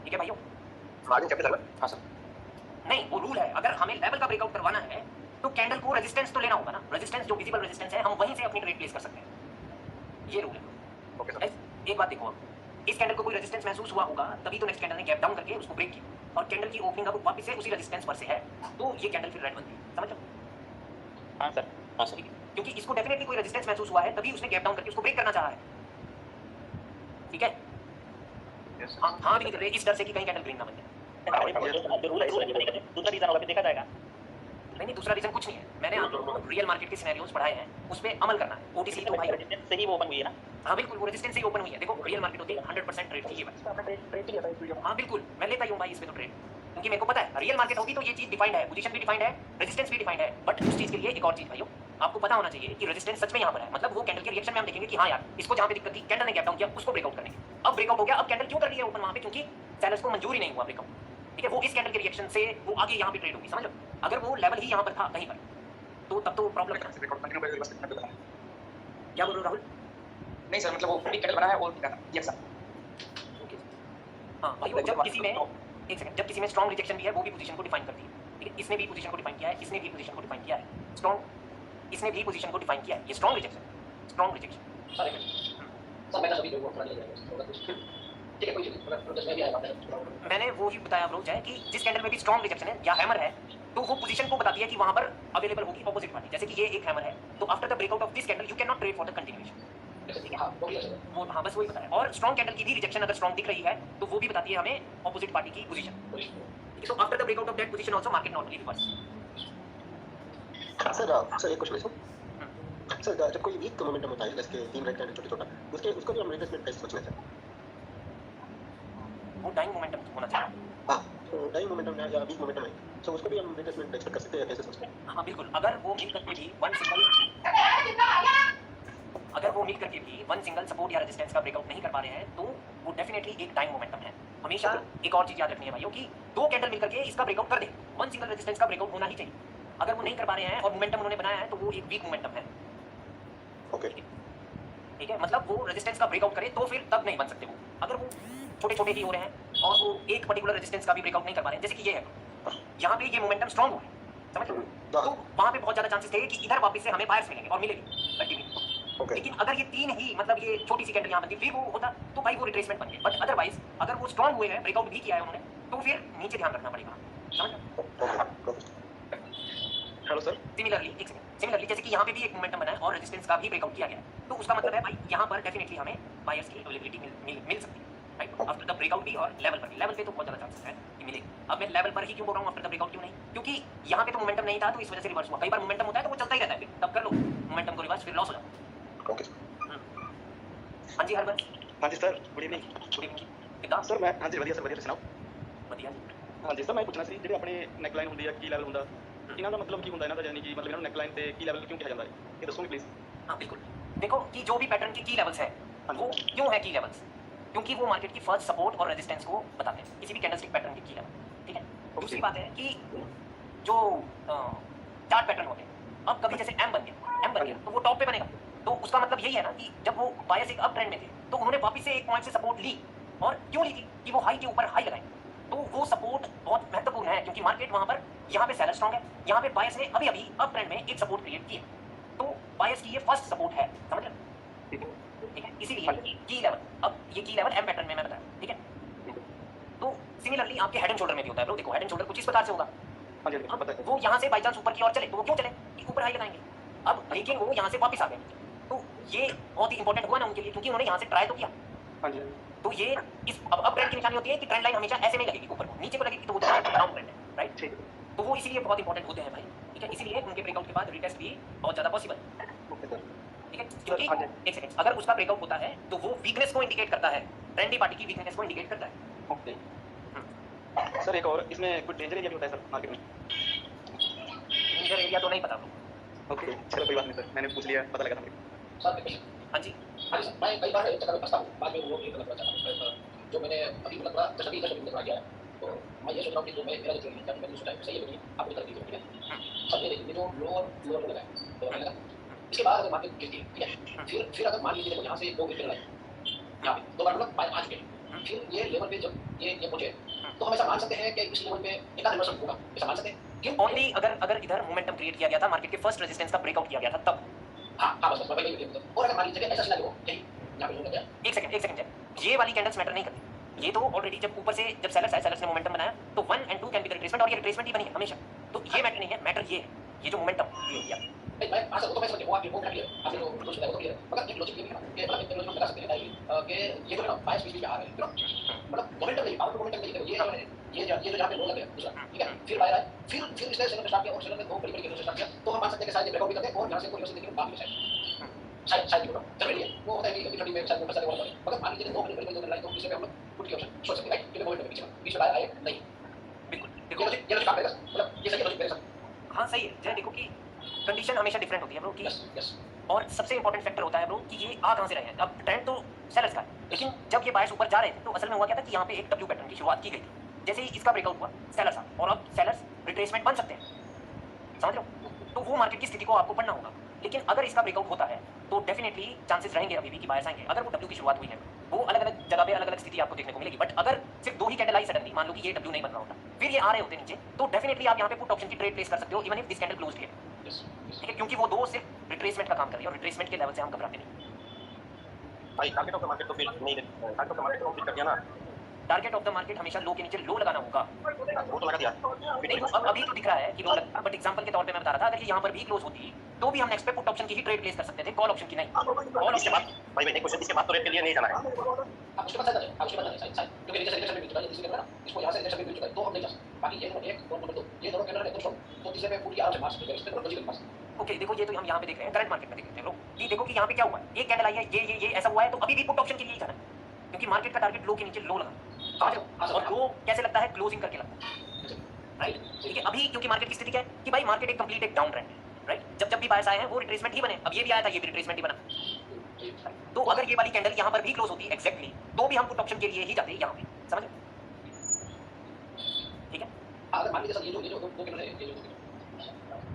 ठीक है भाइयों। आगे चलते चल। हाँ सर, नहीं, वो रूल है, अगर हमें लेवल का ब्रेकआउट करवाना है तो कैंडल को रेजिस्टेंस तो लेना होगा ना, रेजिस्टेंस जो विजिबल रेजिस्टेंस है हम वहीं से अपनी ट्रेड प्लेस कर सकते हैं, ये रूल है। Okay sir. एक बात देखो, इस कैंडल को कोई रेजिस्टेंस महसूस हुआ होगा तभी तो नेक्स्ट कैंडल ने गैप डाउन करके उसको ब्रेक किया और कैंडल की ओपनिंग अब वापस से उसी रेजिस्टेंस पर से है तो ये कैंडल फिर रेड बनती है, समझ लो। हाँ सर, हाँ सर, क्योंकि इसको डेफिनेटली कोई रेजिस्टेंस महसूस हुआ है तभी उसने गैप डाउन करके उसको ब्रेक करना चाहा है, ठीक है। हाँ भी नहीं कर रहे इस डर से कि कहीं कैंडल ग्रीन ना बन जाए। रूल है दूसरा रीजन होगा फिर देखा जाएगा नहीं, दूसरा रीजन कुछ नहीं है। मैंने आपको रियल मार्केट के सिनेरियोज पढ़ाए हैं, उस पे अमल करना है। ओटीसी तो भाई रेजिस्टेंस से ही वो ओपन हुई है ना? हाँ बिल्कुल, वो रेजिस्टेंस से ही ओपन हुई है। देखो रियल मार्केट होती है 100% ट्रेड की, ये बात। इसका आपने ट्रेड किया था इस वीडियो में। हाँ बिल्कुल, मैं लेता ही हूँ भाई इसमें तो ट्रेड, क्योंकि मेरे को पता है रियल मार्केट होगी तो ये चीज डिफाइंड है, पोजीशन भी डिफाइंड है, रेजिस्टेंस भी डिफाइंड है। बट उस चीज के लिए एक और चीज भाइयों आपको पता होना चाहिए कि रेजिस्टेंस सच में यहाँ पर है। मतलब वो कैंडल के रिएक्शन में हम देखेंगे कि हाँ यार, इसको जहाँ पे दिक्कत थी कैंडल ने गैप डाउन किया, उसको ब्रेकआउट करने अब ब्रेकआउट हो गया। अब कैंडल क्यों कर रही है ओपन वहाँ पे? क्योंकि सेलर्स को मंजूरी नहीं हुआ ब्रेकआउट, ठीक है। वो इस कैंडल के रिएक्शन से वो आगे यहाँ पे ट्रेड होगी, समझ लो। अगर वो लेवल ही यहाँ पर था कहीं पर, तो तब तो प्रॉब्लम था। क्या बोल रहे हो राहुल? नहीं सर, मतलब वो एक कैंडल बना है और यस सर। हाँ भाई, जब किसी में एक सेकंड, जब किसी में स्ट्रॉन्ग रिजेक्शन भी है, वो भी पोजीशन को डिफाइन करती है, ठीक है। इसने भी पोजीशन को डिफाइन किया है, इसने भी पोजीशन को डिफाइन किया है, स्ट्रॉन्ग, इसने भी पोजीशन को डिफाइन किया है। ये strong rejection, strong rejection. Sir मैं तो सभी लोगों को ठीक है, कोई प्रोसेस में भी आएगा। मैंने वो ही बताया ब्रो है कि जिस कैंडल में भी स्ट्रॉन्ग रिजेक्शन है या हैमर है, तो वो पोजीशन को बताती है कि वहां पर अवेलेबल होगी ऑपोजिट पार्टी। जैसे कि ये एक हैमर है, तो after the breakout of this candle you can not trade for the continuation. वो हाँ बस वही बताया। और स्ट्रॉन्ग कैंडल की भी रिजेक्शन अगर स्ट्रॉन्ग दिख रही है, तो वो भी बताती है हमें ऑपोजिट पार्टी की position. So after the breakout of that position also market normally reverse. Sir एक क्वेश्चन है सर, जब कोई वीक मोमेंटम होता है, जैसे 3 राइट कैंडल छोटा उसको भी हम रिट्रेसमेंट कैसे सोच लेते हैं? वो डाइंग मोमेंटम होना चाहिए। हाँ, तो डाइंग मोमेंटम है या वीक मोमेंटम है, तो उसको भी हम रिट्रेसमेंट एक्सपेक्ट कर सकते हैं, कैसे सोचते हैं? हाँ बिल्कुल, अगर वो मीट करके भी वन सिंगल सपोर्ट या रेजिस्टेंस का ब्रेकआउट नहीं कर पा रहे हैं, तो वो डेफिनेटली एक डाइंग मोमेंटम है। हमेशा एक और चीज याद रखनी है भाइयों कि दो कैंडल मिलकर के इसका ब्रेकआउट कर दे, वन सिंगल रेजिस्टेंस का ब्रेकआउट होना ही चाहिए। अगर वो नहीं कर पा रहे हैं और मोमेंटम उन्होंने बनाया है, तो वो एक वीक मोमेंटम है। ओके, ठीक है, मतलब वो रेजिस्टेंस का ब्रेकआउट करे तो फिर तब नहीं बन सकते वो। अगर वो छोटे छोटे ही हो रहे हैं और वो एक पर्टिकुलर रेजिस्टेंस का भी ब्रेकआउट नहीं कर पा रहे हैं, जैसे कि ये है, यहाँ पे ये मोमेंटम स्ट्रॉन्ग हुआ है, समझ लो, तो वहाँ पे बहुत ज्यादा चांसेस थे कि इधर वापस से हमें बायर्स मिलेंगे और मिलेगी कंटिन्यू। लेकिन अगर ये तीन ही, मतलब ये छोटी सी कैंडल यहाँ बनती, फिर वो होता तो भाई वो रिट्रेसमेंट बन गए। बट अदरवाइज अगर वो स्ट्रॉन्ग हुए हैं, ब्रेकआउट भी किया है उन्होंने, तो फिर नीचे ध्यान रखना पड़ेगा, समझ लो। Hello sir. सिमिलरली जैसे कि यहाँ पे भी एक मोमेंटम बना है और रेजिस्टेंस का भी ब्रेकआउट किया गया है, तो उसका मतलब है भाई यहाँ पर डेफिनेटली हमें बायर्स की अवेलेबिलिटी मिल सकती है, राइट। आफ्टर द ब्रेकआउट भी और लेवल पे तो बहुत ज्यादा चांसेस है कि मिलेगी। अब मैं लेवल पर ही क्यों बोल रहा हूँ, आफ्टर द ब्रेकआउट क्यों नहीं? क्योंकि यहाँ पे तो मोमेंटम नहीं था, तो इस वजह से रिवर्स हुआ। कई बार मोमेंटम होता है तो वो चलता ही रहता है, फिर तब कर लो मोमेंटम को रिवर्स, फिर लॉस हो जाओ। ओके हाँ जी हरमन। हाँ जी सर, गुड इवनिंग। कितना सर मैं हाँ जी ਵਧੀਆ ਸੁਣਾਓ। बढ़िया जी। हाँ जी सर, मैं ਪੁੱਛਣਾ ਸੀ ਜਿਹੜੇ ਆਪਣੇ ਨੈਕ ਲਾਈਨ ਹੁੰਦੀ ਹੈ, ਕੀ ਲੈਵਲ ਹੁੰਦਾ ਇਹਨਾਂ ਦਾ ਮਤਲਬ ਕੀ ਹੁੰਦਾ ਇਹਨਾਂ ਦਾ, ਯਾਨੀ ਕਿ ਮਤਲਬ ਇਹਨਾਂ ਨੂੰ ਨੈਕ ਲਾਈਨ ਤੇ ਕੀ ਲੈਵਲ ਕਿਉਂ ਕਿਹਾ ਜਾਂਦਾ ਹੈ, ਇਹ ਦੱਸੋਗੇ प्लीज? हाँ बिल्कुल, देखो कि जो भी पैटर्न की लेवल्स है वो क्यों है की लेवल्स, क्योंकि वो मार्केट की फर्स्ट सपोर्ट और रेजिस्टेंस को बताते हैं, किसी भी कैंडलस्टिक पैटर्न की लेवल, ठीक है। दूसरी बात है कि जो चार्ट पैटर्न होते हैं, अब कभी जैसे एम बन गया तो वो टॉप पे बनेगा, तो उसका मतलब यही है ना कि जब वो बायर्स एक अप ट्रेंड में थे, तो उन्होंने वापस से एक पॉइंट से सपोर्ट ली, और क्यों ली थी कि वो हाई के ऊपर हाई लगाए, तो वो सपोर्ट बहुत महत्वपूर्ण है, क्योंकि मार्केट वहां पर, यहाँ पे सेलर स्ट्रॉन्ग है, यहाँ पे बायर्स ने अभी अप ट्रेंड में एक सपोर्ट क्रिएट किया, तो बायर्स की ये फर्स्ट सपोर्ट है, समझ लो, ठीक है। इसीलिए की लेवल, अब ये की लेवल एम पैटर्न में मैं बताया, ठीक है। तो सिमिलरली आपके हेड एंड शोल्डर में भी होता है, देखो हेड एंड शोल्डर कुछ इस प्रकार से होगा। हाँ जी अब वो यहाँ से बाई चांस ऊपर की ओर चले, तो वो क्यों चले कि ऊपर हाई लगाएंगे, अब लेकिन वो यहाँ से वापस आ गए, तो ये बहुत ही इंपॉर्टेंट हुआ ना उनके लिए, क्योंकि उन्होंने यहाँ से ट्राई तो किया। हाँ जी। तो ये इस अब ट्रेंड की निशानी होती है कि ट्रेंड लाइन हमेशा ऐसे नहीं लगेगी, ऊपर को नीचे को लगेगी, तो वो डाउन ट्रेंड है, राइट। ठीक है। तो वो इसीलिए बहुत इंपॉर्टेंट होते हैं भाई, ठीक है। इसीलिए उनके ब्रेकआउट के बाद रीटेस्ट भी बहुत ज्यादा पॉसिबल है, ओके सर। ठीक है। क्योंकि एक सेकंड, अगर उसका ब्रेकआउट होता है तो वो वीकनेस को इंडिकेट करता है, ट्रेंडी पार्टी की वीकनेस को इंडिकेट करता है। ओके सर, एक और इसमें कोई डेंजर एरिया भी होता है सर मार्केट में? डेंजर एरिया तो नहीं पता। ओके चलो कोई बात नहीं सर, मैंने पूछ लिया, पता लगा था मुझे। सर हाँ जी, सर मैं कई बार एक जगह पे फंसता हूँ, बाद में वो नहीं पता चलता, जो मैंने अभी मतलब थोड़ा तसल्ली किया है, तो मैं ये सोच रहा हूँ कि जो मैं मेरा जो ट्रेनिंग है, मैंने सोचा है सही है, आप उधर दीजिए, ठीक है। सब ये देखिए जो लोअर लगा है, तो लगा इसके बाद अगर मार्केट गिरती है, ठीक है, फिर अगर मान लीजिए यहाँ से दो गिरते लगाए, यहाँ पे दो बार मतलब आ चुके हैं, फिर ये लेवल पे जब ये पहुंचे, तो हम ऐसा मान सकते हैं कि इस लेवल पे एक आध रिवर्सल होगा, ऐसा मान सकते हैं क्यों? ओनली अगर इधर मोमेंटम क्रिएट किया गया था, मार्केट के फर्स्ट रेजिस्टेंस का ब्रेकआउट किया गया था, तब। हाँ बस मैं वही और अगर मान लीजिए ऐसा सिनेरियो यही यहाँ पे हो गया, एक सेकंड, ये वाली कैंडल्स मैटर नहीं करती, ये तो ऑलरेडी जब ऊपर से जब सेलर्स ने मोमेंटम बनाया, तो 1 और 2 कैन बी द रिट्रेसमेंट, और ये रिट्रेसमेंट ही बनी है हमेशा, तो ये मैटर नहीं है, मैटर ये है, ये जो मोमेंटम क्रिएट किया, नहीं मैं आशा वो तो मैं समझ गया वो आपकी वो क्लियर आपने जो कुछ बताया वो क्लियर मगर एक लॉजिक ये भी है ना कि मतलब एक लॉजिक बता सकते हैं कि ये जो है ना बायस बीच में आ रहे हैं मतलब मोमेंटम नहीं पावर मोमेंटम नहीं ये जो यहाँ पे लो लग गया दूसरा ठीक है फिर बायर आए फिर इसने सेकंड स्टार्ट किया और सेकंड में दो बड़ी बड़ी कैंडल स्टार्ट किया तो हम मान सकते हैं कि शायद ये ब्रेकआउट भी करते हैं और यहाँ से कोई देखिए बाकी शायद बोलो जरूरी है वो होता है कि कभी में शायद वो फंसा हुआ है मगर मान लीजिए दो बड़ी बड़ी कैंडल लाई तो इसे पे हम लोग पुट की ऑप्शन सोच सकते हैं राइट कि मोमेंटम बीच में बायर आए नहीं बिल्कुल ये लॉजिक काम करेगा मतलब ये सही लॉजिक मेरे साथ हाँ सही है। जय देखो कि कंडीशन हमेशा डिफरेंट होती है ब्रो कि यस यस और सबसे इंपॉर्टेंट फैक्टर होता है ब्रो कि ये आ कहाँ से रहे हैं। अब ट्रेंड तो सेलर्स का है, लेकिन जब ये बायर्स ऊपर जा रहे थे तो असल में हुआ क्या था कि यहाँ पे एक डब्ल्यू पैटर्न की शुरुआत की गई थी। जैसे ही इसका ब्रेकआउट हुआ सेलर्स आ और अब सेलर्स रिट्रेसमेंट बन सकते हैं, समझ लो। तो वो मार्केट की स्थिति को आपको पढ़ना होगा। लेकिन अगर इसका ब्रेकआउट होता है तो डेफिनेटली चांसेस रहेंगे अभी भी कि बायर्स आएंगे। अगर वो डब्ल्यू की शुरुआत हुई है वो अलग अलग जगह पे अलग अलग स्थिति आपको देखने को मिलेगी। बट अगर सिर्फ दो ही कैंडल आई सडनली, मान लो कि ये डब्ल्यू नहीं बन रहा होता, फिर ये आ रहे होते नीचे, तो डेफिनेटली आप यहाँ पे पुट ऑप्शन की ट्रेड प्लेस कर सकते हो even if this candle closed here, ठीक है, क्योंकि वो दो सिर्फ रिट्रेसमेंट का काम कर रही है और रिट्रेसमेंट के लेवल से हम घबराते नहीं। भाई टारगेट ऑफ द मार्केट तो फिर नहीं target of the market complete कर दिया ना टारगेट ऑफ द मार्केट हमेशा लो के नीचे लो लगाना होगा। वो तो लगा दिया नहीं तो अब अभी तो दिख रहा है कि लो लगा, बट एग्जांपल के तौर पे मैं बता रहा था अगर ये यहाँ पर भी क्लोज होती तो भी हम नेक्स्ट पे पुट ऑप्शन की ही ट्रेड प्लेस कर सकते थे, कॉल ऑप्शन की नहीं। कॉल इसके ऑप्शन बाद भाई भाई क्वेश्चन इसके बाद तो रेट के लिए नहीं जाना है आप उसके बाद साइड क्योंकि रिजेक्शन रिजेक्शन भी मिल चुका है इसी का इसको यहाँ से रिजेक्शन भी मिल चुका है तो हम नहीं जा सकते। बाकी ये नंबर 1 और नंबर 2 ये दोनों कैंडल है तो तीसरे पे पूरी आराम से मार सकते हैं इस पे लॉजिकल पास। ओके देखो ये तो हम यहाँ पे देख रहे हैं करंट मार्केट में देख रहे हैं लोग। ये देखो कि यहाँ पे क्या हुआ है, एक कैंडल आई है, ये ऐसा हुआ है तो अभी भी पुट ऑप्शन के लिए ही जाना है क्योंकि मार्केट का टारगेट लो के नीचे लो लगा, समझ लो। और लो कैसे लगता है, क्लोजिंग करके लगता है, राइट। ठीक है, अभी क्योंकि मार्केट की स्थिति क्या है कि भाई मार्केट एक कंप्लीट एक डाउन ट्रेंड है, राइट। जब भी बायर्स आए हैं वो रिट्रेसमेंट ही बने, अब ये भी आया था ये भी रिट्रेसमेंट ही बना। तो अगर ये वाली कैंडल यहाँ पर भी क्लोज होती एग्जैक्टली तो भी हम पुट ऑप्शन के लिए ही जाते यहाँ पे, समझ लो, ठीक है। अगर मान लीजिए सर ये जो दो कैंडल है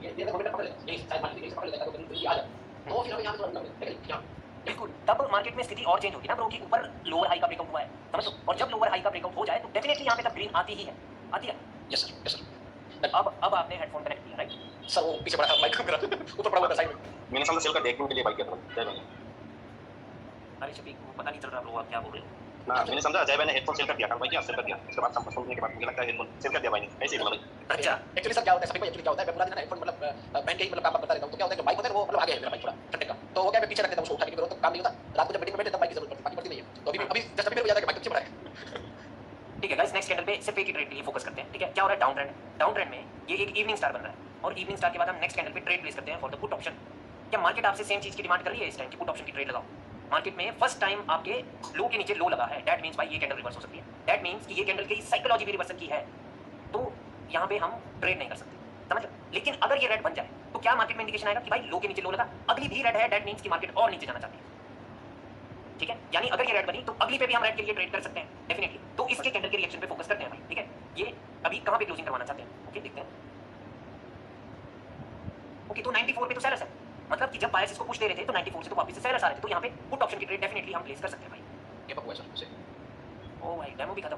ये मोमेंटम पकड़ ले ये साइड मान लीजिए पकड़ लेता है तो फिर आ जाए तो फिर हमें यहाँ से थोड़ा लेकिन यहाँ बिल्कुल तब मार्केट में स्थिति और चेंज होगी ना ब्रो कि ऊपर लोअर हाई का ब्रेकआउट हुआ है, समझ लो। और जब लोअर हाई का ब्रेकआउट हो जाए तो डेफिनेटली यहाँ पे तब ग्रीन आती ही है, आती है। यस सर अब आपने हेडफोन कनेक्ट किया, राइट। सर वो पीछे पड़ा था माइक मेरा ऊपर पड़ा हुआ था साइड में मैंने समझा सेल का देखने के लिए बाई किया था जय मैंने अरे शफीक को पता नहीं चल रहा ब्रो आप क्या बोल रहे हो। ना मैंने समझा जय मैंने हेडफोन सेल कर दिया था भाई क्या सेल कर दिया उसके बाद सुनने के बाद मुझे लगता है हेडफोन सेल कर दिया भाई ने ऐसे ही बोला भाई। अच्छा एक्चुअली सर क्या होता है सभी को एक्चुअली क्या होता है मैं पूरा दिन ना हेडफोन मतलब पहन के ही मतलब काम करता रहता हूं तो क्या होता है कि बाइक होता है वो मतलब आगे है मेरा बाइक थोड़ा ठंडे का तो वो क्या मैं पीछे रख देता हूं उसको उठाने की जरूरत तो काम नहीं होता रात को जब मीटिंग में बैठे तब बाइक की जरूरत पड़ती बाकी पड़ती नहीं है तो अभी जस्ट अभी मेरे को याद है कि बाइक पीछे पड़ा है। ठीक है गाइस, नेक्स्ट कैंडल पे सिर्फ एक ही ट्रेड के लिए फोकस करते हैं, ठीक है। क्या हो रहा है, डाउन ट्रेंड में ये एक इवनिंग स्टार बन रहा है और इवनिंग स्टार के बाद हम नेक्स्ट कैंडल पे ट्रेड प्लेस करते हैं फॉर द पुट ऑप्शन। क्या मार्केट आपसे सेम चीज की डिमांड कर रही है इस टाइम की पुट ऑप्शन की ट्रेड लगाओ? मार्केट में फर्स्ट टाइम आपके लो के नीचे लो लगा है, दैट मींस भाई ये कैंडल रिवर्स हो सकती है, दैट मींस कि ये कैंडल की साइकोलॉजी भी रिवर्सल की है, तो यहाँ पे हम ट्रेड नहीं कर सकते, समझ लो। लेकिन अगर ये रेड बन जाए तो क्या मार्केट में इंडिकेशन आएगा कि भाई लो के नीचे लो लगा, अगली भी रेड है, दैट मींस कि मार्केट और नीचे जाना चाहती है, ठीक है। यानी अगर ये रेड बनी तो अगली पे भी हम रेड के लिए ट्रेड कर सकते हैं डेफिनेटली। तो इसके कैंडल के रिएक्शन पे फोकस करते हैं भाई, ठीक है। ये अभी कहां पे क्लोजिंग करवाना चाहते हैं, ओके देखते हैं। ओके तो 94 पे तो सेलर्स है, मतलब कि जब बायर्स इसको पुश दे रहे थे तो 94 से तो वापस से सेलर्स आ रहे थे, तो यहाँ पे पुट ऑप्शन की ट्रेड डेफिनेटली हम प्लेस कर सकते हैं भाई। ये पक हुआ सर उसे ओ भाई डेमो भी खत्म।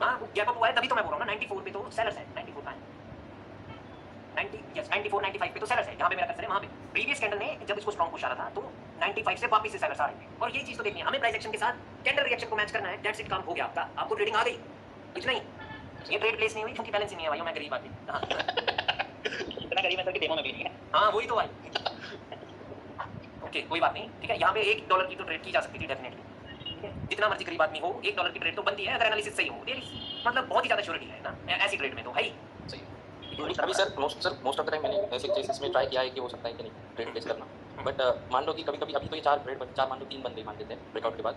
हाँ वो गैप अप हुआ है तभी तो मैं बोल रहा हूँ ना, 94 पे तो सेलर्स है, 94 का है 94 95 पे तो सेलर्स है, जहाँ पे मेरा कर्सर है वहाँ पे। प्रीवियस कैंडल ने जब इसको स्ट्रॉन्ग पुश आ रहा था तो 95 से वापस से सेलर्स आ रहे थे, और ये चीज तो देखनी है हमें, प्राइस एक्शन के साथ कैंडल रिएक्शन को मैच करना है, दैट्स इट, काम हो गया आपका, आपको ट्रेडिंग आ गई, कुछ नहीं। ये ट्रेड प्लेस नहीं हुई क्योंकि बैलेंस ही नहीं है भाई, मैं गरीब आदमी इतना गरीब है सर कि डेमो में भी नहीं है। हाँ वही तो भाई ओके कोई बात नहीं, ठीक है। यहाँ पे $1 की तो ट्रेड की जा सकती थी डेफिनेटली, ठीक है। जितना मर्जी गरीब आदमी हो $1 की ट्रेड तो बनती है अगर एनालिसिस सही हो, मतलब बहुत ही ज्यादा श्योरिटी है ना ऐसी ट्रेड में तो भाई सही अभी sir most of the time मैंने ऐसे केसेस में ट्राई किया है कि हो सकता है कि नहीं ट्रेड प्लेस करना, बट मान लो कि कभी कभी अभी तो ये चार मान लो 3 बंदे मान लेते हैं ब्रेकआउट के बाद,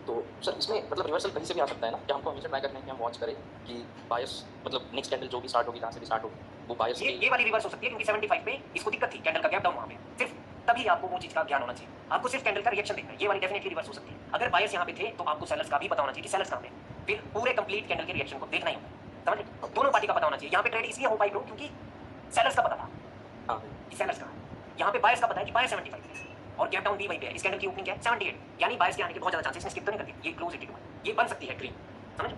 तो सर इसमें मतलब रिवर्सल कहीं से भी आ सकता है ना, कि हमको हमेशा ट्राई करना है कि हम वॉच करें कि बायस मतलब नेक्स्ट कैंडल जो भी स्टार्ट होगी, कहाँ से भी स्टार्ट होगी वो बायस ये वाली रिवर्स हो सकती है क्योंकि 75 पे इसको दिक्कत थी, कैंडल का गैप डाउन वहाँ पे, सिर्फ तभी आपको वो चीज का ज्ञान होना चाहिए, आपको सिर्फ कैंडल का रिएक्शन देखना है। ये वाली डेफिनेटली रिवर्स हो सकती है। अगर बायर्स यहाँ पे थे तो आपको सेलर्स का भी पता होना चाहिए कि सेलर्स कहाँ पे, फिर पूरे कंप्लीट कैंडल के रिएक्शन को देखना ही होगा, समझ लो। दोनों पार्टी का पता होना चाहिए। यहाँ पे ट्रेड इसलिए हो पाई ब्रो क्योंकि सेलर्स का पता था, हाँ कि सेलर्स का, यहाँ पे बायर्स का पता है कि बायर्स 75 है और गैप डाउन भी वहीं पे है, इस कैंडल की ओपनिंग है 78, यानी बायर्स के आने के बहुत ज्यादा चांसेस, मैं स्किप तो नहीं करती, ये क्लोज 82 ये बन सकती है ग्रीन, समझ लो।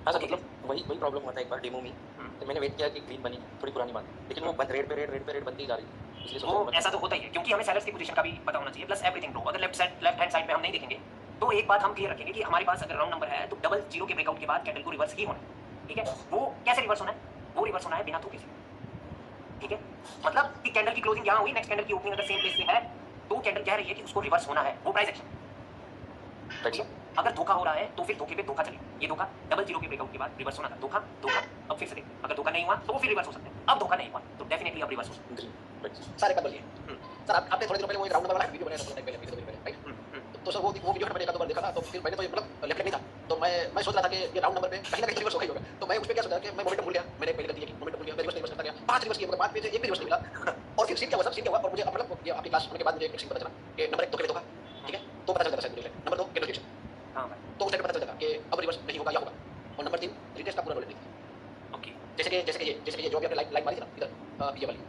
हाँ सर, मतलब वही प्रॉब्लम हुआ था एक बार डेमो में, तो मैंने वेट किया कि ग्रीन बनी, थोड़ी पुरानी बात, लेकिन वो रेड पे रेड बनती जा रही है, इसलिए वो ऐसा तो होता ही है क्योंकि हमें सेलर्स की पोजीशन का भी पता होना चाहिए, प्लस एवरीथिंग ब्रो। अगर लेफ्ट हैंड साइड पे हम नहीं देखेंगे तो एक बात हम क्लियर रखेंगे कि हमारे पास अगर राउंड नंबर है तो डबल जीरो के ब्रेकआउट के बाद कैंडल को रिवर्स ही होना है, ठीक है। वो कैसे रिवर्स होना है, वो रिवर्स होना है बिना धोखे से, ठीक है, मतलब कि कैंडल की क्लोजिंग यहाँ हुई, नेक्स्ट कैंडल की ओपनिंग अगर सेम प्लेस पे है तो कैंडल कह रही है कि उसको रिवर्स होना है, वो प्राइस एक्शन। अगर धोखा हो रहा है तो फिर धोखे पे धोखा चलेगा। ये धोखा डबल जीरो के ब्रेकआउट के बाद रिवर्स होना था, धोखा धोखा, अब फिर से देखो, अगर धोखा नहीं हुआ तो वो फिर रिवर्स हो सकता है। अब धोखा नहीं हुआ तो डेफिनेटली अब रिवर्स हो सकता है। सर एक बात बोलिए सर, आपने थोड़े दिनों पहले वो एक राउंड नंबर वाला वीडियो बनाया था पहले राइट? तो सर वो वीडियो मैंने एक आध बार देखा था, तो फिर मैंने तो मतलब लेफ्ट नहीं था, तो मैं सोच रहा था कि ये राउंड नंबर पे कहीं ना कहीं रिवर्स होगा, तो मैं उस पे क्या सोचा कि मैं मोमेंटम भूल गया, मैंने पहले गलती की, मोमेंटम भूल गया, मैं रिवर्स करता गया, 5 रिवर्स किए, 5 में से एक भी रिवर्स नहीं मिला। और फिर सीन क्या हुआ सर, सीन क्या हुआ, और मुझे मतलब ये आपकी क्लास होने के बाद मुझे एक सीन पता चला कि नंबर 1 तो धोखा, ठीक है, तो पता चल जाता है मुझे, नंबर 2 कैंडल रिजेक्शन, हाँ भाई, तो उस टाइम पता चल जाता कि अब रिवर्स नहीं होगा या होगा, और नंबर 3 रिटेस्ट का पूरा नॉलेज नहीं। ओके, जैसे कि ये जो अभी आपने लाइन मारी थी ना इधर, ये वाली,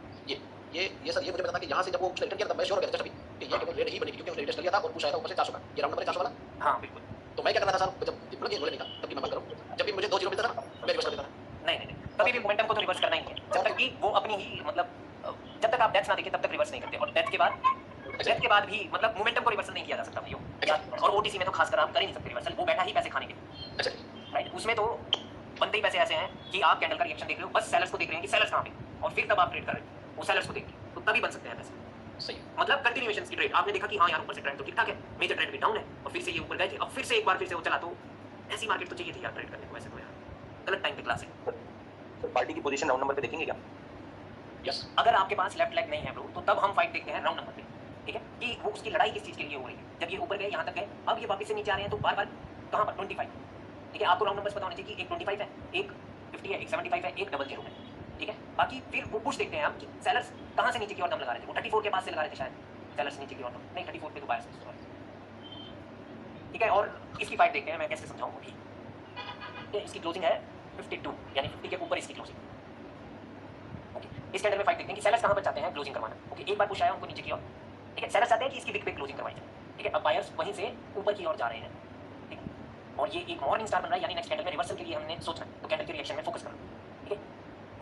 ये सर, ये मुझे पता था कि यहाँ से जब वो उसने रिटर्न किया था, मैं श्योर हो गया था जस्ट अभी कि ये केवल रेड ही बनेगी, क्योंकि उसने रिटेस्ट कर लिया था और पूछा था ऊपर से 400 का, ये राउंड नंबर 400 वाला। हाँ बिल्कुल। तो मैं क्या करता था सर, जब मतलब ये नहीं था तब भी मैं बात करूँ, जब भी मुझे 2 जीरो मिलता था मैं रिवर्स कर देता था। नहीं, कभी भी मोमेंटम को तो रिवर्स करना ही है, जब तक कि वो अपनी ही मतलब जब तक आप डेथ ना देखें तब तक रिवर्स नहीं करते, और डेथ के बाद भी मतलब मोमेंटम को रिवर्सल नहीं किया जा सकता भाइयों, और ओटीसी में तो खासकर आप कर ही नहीं सकते रिवर्सल, वो बैठा ही पैसे खाने के लिए। अच्छा, राइट, उसमें तो बनते ही पैसे ऐसे हैं कि आप कैंडल का रिएक्शन देख रहे हो, बस सेलर्स को देख रहे हैं कि सेलर्स कहाँ पे, और फिर तब आप ट्रेड कर रहे हो वो सेलर्स को देख के, तो तभी बन सकते हैं पैसे। सही, मतलब कंटिन्यूएशन की ट्रेड, आपने देखा कि हाँ यार ऊपर से ट्रेंड तो ठीक ठाक है, मेजर ट्रेंड भी डाउन है, और फिर से ये ऊपर गए थे, अब फिर से एक बार फिर से वो चला, तो ऐसी मार्केट तो चाहिए थी यार ट्रेड करने को, ऐसे तो यार गलत टाइम पे क्लास है। सर पार्टी की पोजीशन राउंड नंबर पे देखेंगे क्या? यस, अगर आपके पास लेफ्ट लेग नहीं है ब्रो, तो तब हम फाइट देखते हैं राउंड नंबर पे, ठीक है, कि वो उसकी लड़ाई किस चीज के लिए हो रही है। जब ये ऊपर गए यहाँ तक गए, अब ये वापस से नीचे आ रहे हैं, तो बार बार कहाँ पर 25, ठीक है, आपको राउंड नंबर्स पता होने चाहिए कि एक 25 है, एक 50 है, एक 75 है, एक 00 है, ठीक है। बाकी फिर वो पुश देखते हैं हम कि सेलर्स कहाँ से नीचे की ओर दम लगा रहे थे, वो 34 के पास से लगा रहे थे शायद सेलर्स नीचे की ओर, नहीं 34 पे तो बायर्स, ठीक है। और इसकी फाइट देखते हैं, मैं कैसे समझाऊँ कि इसकी क्लोजिंग है 52, यानी 50 के ऊपर इसकी क्लोजिंग। इस कैंडल में फाइट देखते हैं कि सेलर्स कहां पर चाहते हैं क्लोजिंग करवाना। ओके, एक बार पुश आया उनको नीचे की ओर, ठीक है, सेलर्स चाहते हैं कि इसकी विक पे क्लोजिंग करवाई जाए, ठीक है। अब बायर्स वहीं से ऊपर की ओर जा रहे हैं, ठीक है, और ये एक मॉर्निंग स्टार बन रहा है, यानी नेक्स्ट कैंडल में रिवर्सल के लिए हमने सोचना है, तो कैंडल के रिएक्शन में फोकस करना, ठीक है,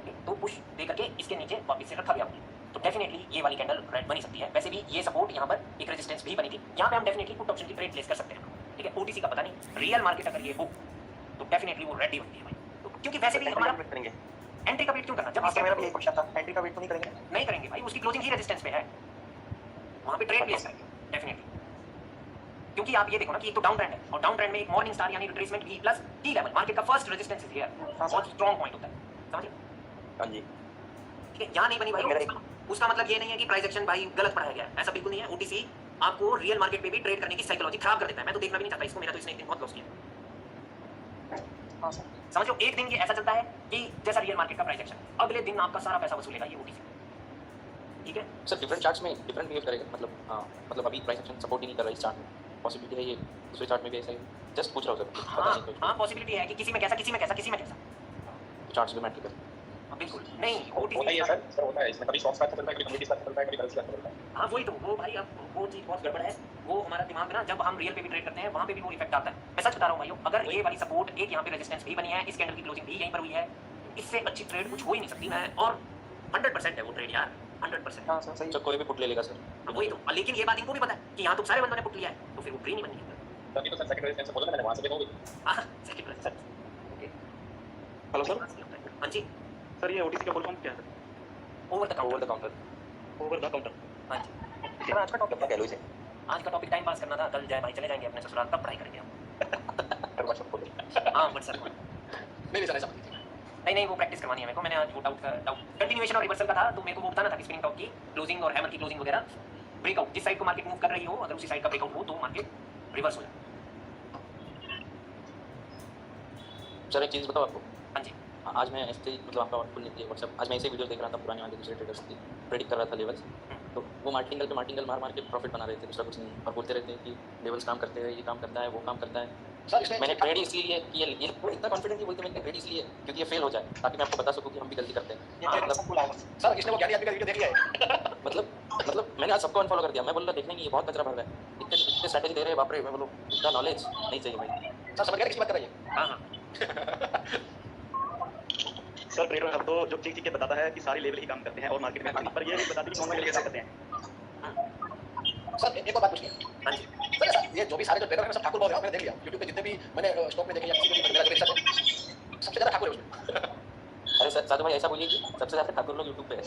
ओके। तो पुश दे करके इसके नीचे वापस से रखा गया हमने, तो डेफिनेटली ये वाली कैंडल रेड बनी सकती है। वैसे भी ये सपोर्ट यहाँ पर एक रेजिस्टेंस भी बनी थी, यहाँ पे हम डेफिनेटली पुट ऑप्शन की ट्रेड प्लेस कर सकते हैं, ठीक है। ओटीसी का पता नहीं, रियल मार्केट अगर ये हो तो डेफिनेटली वो रेड ही बनती है भाई, तो क्योंकि वैसे भी हमारा करेंगे एंट्री का वेट क्यों करना, जब आपका मेरा भी यही क्वेश्चन था, एंट्री का वेट तो नहीं करेंगे? नहीं करेंगे भाई, उसकी क्लोजिंग ही रेजिस्टेंस पे है, वहां पे ट्रेड प्लेस करेंगे डेफिनेटली, क्योंकि आप ये देखो ना कि एक तो डाउन ट्रेंड है, और डाउन ट्रेंड में एक मॉर्निंग स्टार यानी रिट्रेसमेंट भी प्लस टी लेवल, मार्केट का फर्स्ट रेजिस्टेंस इज हियर, बहुत स्ट्रांग पॉइंट होता है, समझ रहे? हाँ जी, ठीक है, यहाँ नहीं बनी भाई, उसका मतलब ये नहीं है कि प्राइस एक्शन भाई गलत पढ़ाया गया, ऐसा बिल्कुल नहीं है। ओटीसी आपको रियल मार्केट पे भी ट्रेड करने की साइकोलॉजी खराब कर देता है, मैं तो देखना भी नहीं चाहता इसको, मेरा तो इसने एक दिन बहुत लॉस किया। हाँ सर, समझो एक दिन ये ऐसा चलता है कि जैसा रियल मार्केट का प्राइस एक्शन, अगले दिन आपका सारा पैसा वसूलेगा ये ओटीसी, ठीक है। सर डिफरेंट चार्ट्स में डिफरेंट बिहेव करेगा, मतलब हाँ, मतलब अभी प्राइस एक्शन सपोर्ट ही नहीं कर रहा है इस चार्ट में, पॉसिबिलिटी है ये दूसरे चार्ट में भी ऐसा ही, जस्ट पूछ रहा हूँ सर, पता नहीं हाँ पॉसिबिलिटी है कि किसी में कैसा, किसी में कैसा, किसी में कैसा, चार्ट्स भी मैटर करते हैं। बिल्कुल नहीं होता ही ओटीसी है सर होता है, इसमें कभी स्टॉक्स का अच्छा चलता है, कभी कम्युनिटीज का अच्छा चलता है, कभी करेंसी का अच्छा चलता है। हाँ वही तो, वो भाई अब वो चीज़ बहुत गड़बड़ है, वो हमारा दिमाग ना जब हम रियल पे भी ट्रेड करते हैं वहाँ पे भी वो इफेक्ट आता है। मैं सच बता रहा हूँ भाइयों, अगर ये वाली सपोर्ट एक यहाँ पे रेजिस्टेंस भी बनी है, इस कैंडल की क्लोजिंग भी यहीं पर हुई है, इससे अच्छी ट्रेड कुछ हो ही नहीं सकती। मैं और 100% है वो ट्रेड यार, 100%। हाँ सर, सही सर कोई भी पुट ले लेगा सर, अब वही तो, लेकिन ये बात इनको भी पता है कि यहाँ तो सारे बंदों ने पुट लिया है, तो फिर वो ग्रीन ही बन गई। तभी तो सर सेकंड रेजिस्टेंस बोला ना मैंने, वहां से देखोगे। हाँ second resistance, okay. Hello sir, हाँ जी, सर ये ओटीसी का फुल फॉर्म क्या है? Over the over counter. The counter. Over the counter. हाँ जी, सर आज का टॉपिक क्या कह लो इसे? आज का टॉपिक टाइम पास करना था, कल जाए भाई चले जाएंगे अपने ससुराल, तब पढ़ाई करेंगे हम। फिर व्हाट्सएप खोलो। हाँ व्हाट्सएप में नहीं सर ऐसा मत कीजिए। नहीं वो प्रैक्टिस करवानी है मेरे को। मैंने आज वो डाउट कंटिन्यूएशन और रिवर्सल का था, तो मेरे को वो बताना था कि स्पिनिंग टॉप की क्लोजिंग और हैमर की क्लोजिंग वगैरह, ब्रेकआउट जिस साइड को मार्केट मूव कर रही हो, अगर उसी साइड का ब्रेकआउट हो तो मार्केट रिवर्स हो जाए। सर एक चीज़ बताओ आपको, हाँ जी, आज मैं ऐसे ही मतलब आपका फुल नहीं व्हाट्सएप, आज मैं ऐसे वीडियो देख रहा था पुराने वाले दूसरे ट्रेडर्स की, प्रेडिक्ट कर रहा था लेवल्स, तो वो मार्टिंगल पे मार्टिंगल मार के प्रॉफिट बना रहे थे, दूसरा कुछ नहीं, और बोलते रहते हैं कि लेवल्स काम करते हैं, ये काम करता है, वो काम करता है। सर इसमें मैंने ट्रेड इसलिए कि ये वो इतना कॉन्फिडेंट नहीं बोलते, मैंने ट्रेड इसलिए क्योंकि ये फेल हो जाए, ताकि मैं आपको बता सकूं कि हम भी गलती करते हैं। ये ट्रेड सबको लाओ। सर इसने वो ज्ञानी आदमी का वीडियो देख लिया है। मतलब मैंने आज सबको अनफॉलो कर दिया, मैं बोल रहा देखने नहीं, ये बहुत कचरा भर रहा है, इतने स्ट्रैटेजी दे रहे हैं, बाप रे, मैं बोलूँ इतना नॉलेज नहीं चाहिए भाई। सर समझ गया किसी बात कर रही है। हाँ हाँ सर ट्रेडर अब तो जो चीज के बताता है कि सारी लेवल ही काम करते हैं और मार्केट में पर ये नहीं बताते कि कौन सा लेवल कैसे करते हैं। सर एक और बात पूछनी है। हाँ जी, सर ऐसा ये जो भी सारे जो ट्रेडर हैं सब ठाकुर बोल रहे हैं, मैंने देख लिया यूट्यूब पे जितने भी मैंने स्टॉक में देखे या किसी को भी मेरा जो रिसर्च है सबसे ज़्यादा ठाकुर है उसमें। अरे सर साधु भाई ऐसा बोलिए कि सबसे ज्यादा ठाकुर लोग यूट्यूब पे है।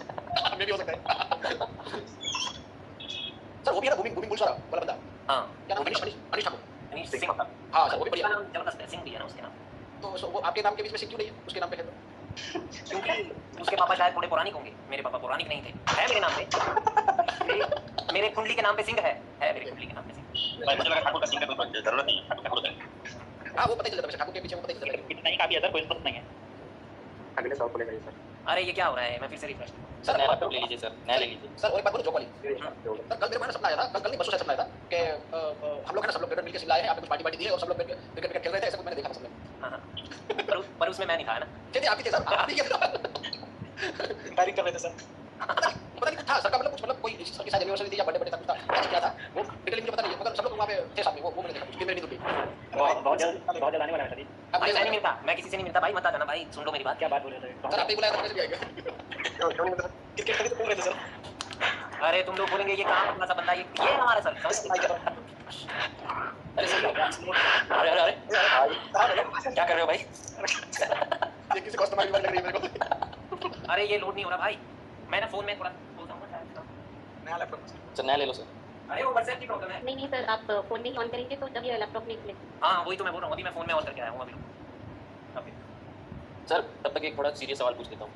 हमें भी हो सकता है। सर वो भी है ना, भूमि बुलशारा वाला बंदा, हाँ क्या नाम है? अनिश ठाकुर। अनिश सिंह का हाँ सर वो भी बढ़िया। नाम जबरदस्त है, सिंह भी है ना उसके नाम, तो वो आपके नाम के बीच में सिंह क्यों नहीं है? उसके नाम पे है तो। क्योंकि उसके पापा शायद थोड़े पौराणिक होंगे, मेरे पापा पौराणिक नहीं थे। है मेरे नाम पे, मेरे कुंडली के नाम पे सिंह है मेरे कुंडली के नाम पे सिंह। भाई मुझे लगा ठाकुर का सिंह का कोई जरूरत नहीं है, ठाकुर का हाँ वो पता ही चल जाता है, ठाकुर के पीछे वो पता ही चल जाता है। इतना ही काफी है सर, कोई जरूरत नहीं है। अगले सवाल को लेकर सर अरे ये क्या हो रहा है, मैं फिर से रिफ्रेश सर नया लैपटॉप ले लीजिए सर, नया ले लीजिए। सर और एक बात बोलो जॉब वाली। सर कल मेरे को ना सपना आया था, कल नहीं परसों से सपना आया था कि हम लोग है ना सब लोग मिलकर शिमला आए हैं, आपने कुछ पार्टी दी है और सब लोग क्रिकेट खेल रहे थे, ऐसा कुछ मैंने देखा था सबने। हाँ हाँ, पर उसमें मैं नहीं था ना। चलिए आप ही थे सर, आप ही क्या फायरिंग कर रहे थे सर। पता नहीं कुछ था सर का, मतलब कुछ मतलब कोई सर की शायद एनिवर्सरी थी या बर्थडे था, कुछ था क्या था वो डिटेल मुझे पता नहीं है, मगर सब लोग वहाँ पे थे साथ में, वो मैंने देखा कुछ मेरी नींद उड़ गई। बहुत जल्द आने वाला है शादी। भाई मैं नहीं मिलता, मैं किसी से नहीं मिलता भाई, मत आ जाना भाई, सुन लो मेरी बात। क्या बात बोल रहे थे? सर आप ही बुलाया था, कैसे भी आएगा? क्यों नहीं पता क्रिकेट तभी तो बोल रहे थे सर। अरे तुम लोग बोलेंगे ये कहाँ अपना सा बंदा, ये हमारा सर समझ भाई क्या अरे सर अरे अरे अरे क्या कर रहे हो भाई? ये किसी कस्टमर की बात लग रही है मेरे को। अरे ये लोड नहीं हो रहा भाई, मैं ना फोन में थोड़ा बोलता हूँ ना। नया लैपटॉप सर नया ले लो सर। अरे वो व्हाट्सएप की प्रॉब्लम है। नहीं नहीं सर, आप फोन में ही ऑन करेंगे तो तब ये लैपटॉप नहीं खुलेगा। हाँ वही तो मैं बोल रहा हूँ, अभी मैं फोन में ऑन करके आया हूँ अभी। सर तब तक एक थोड़ा सीरियस सवाल पूछ लेता हूँ।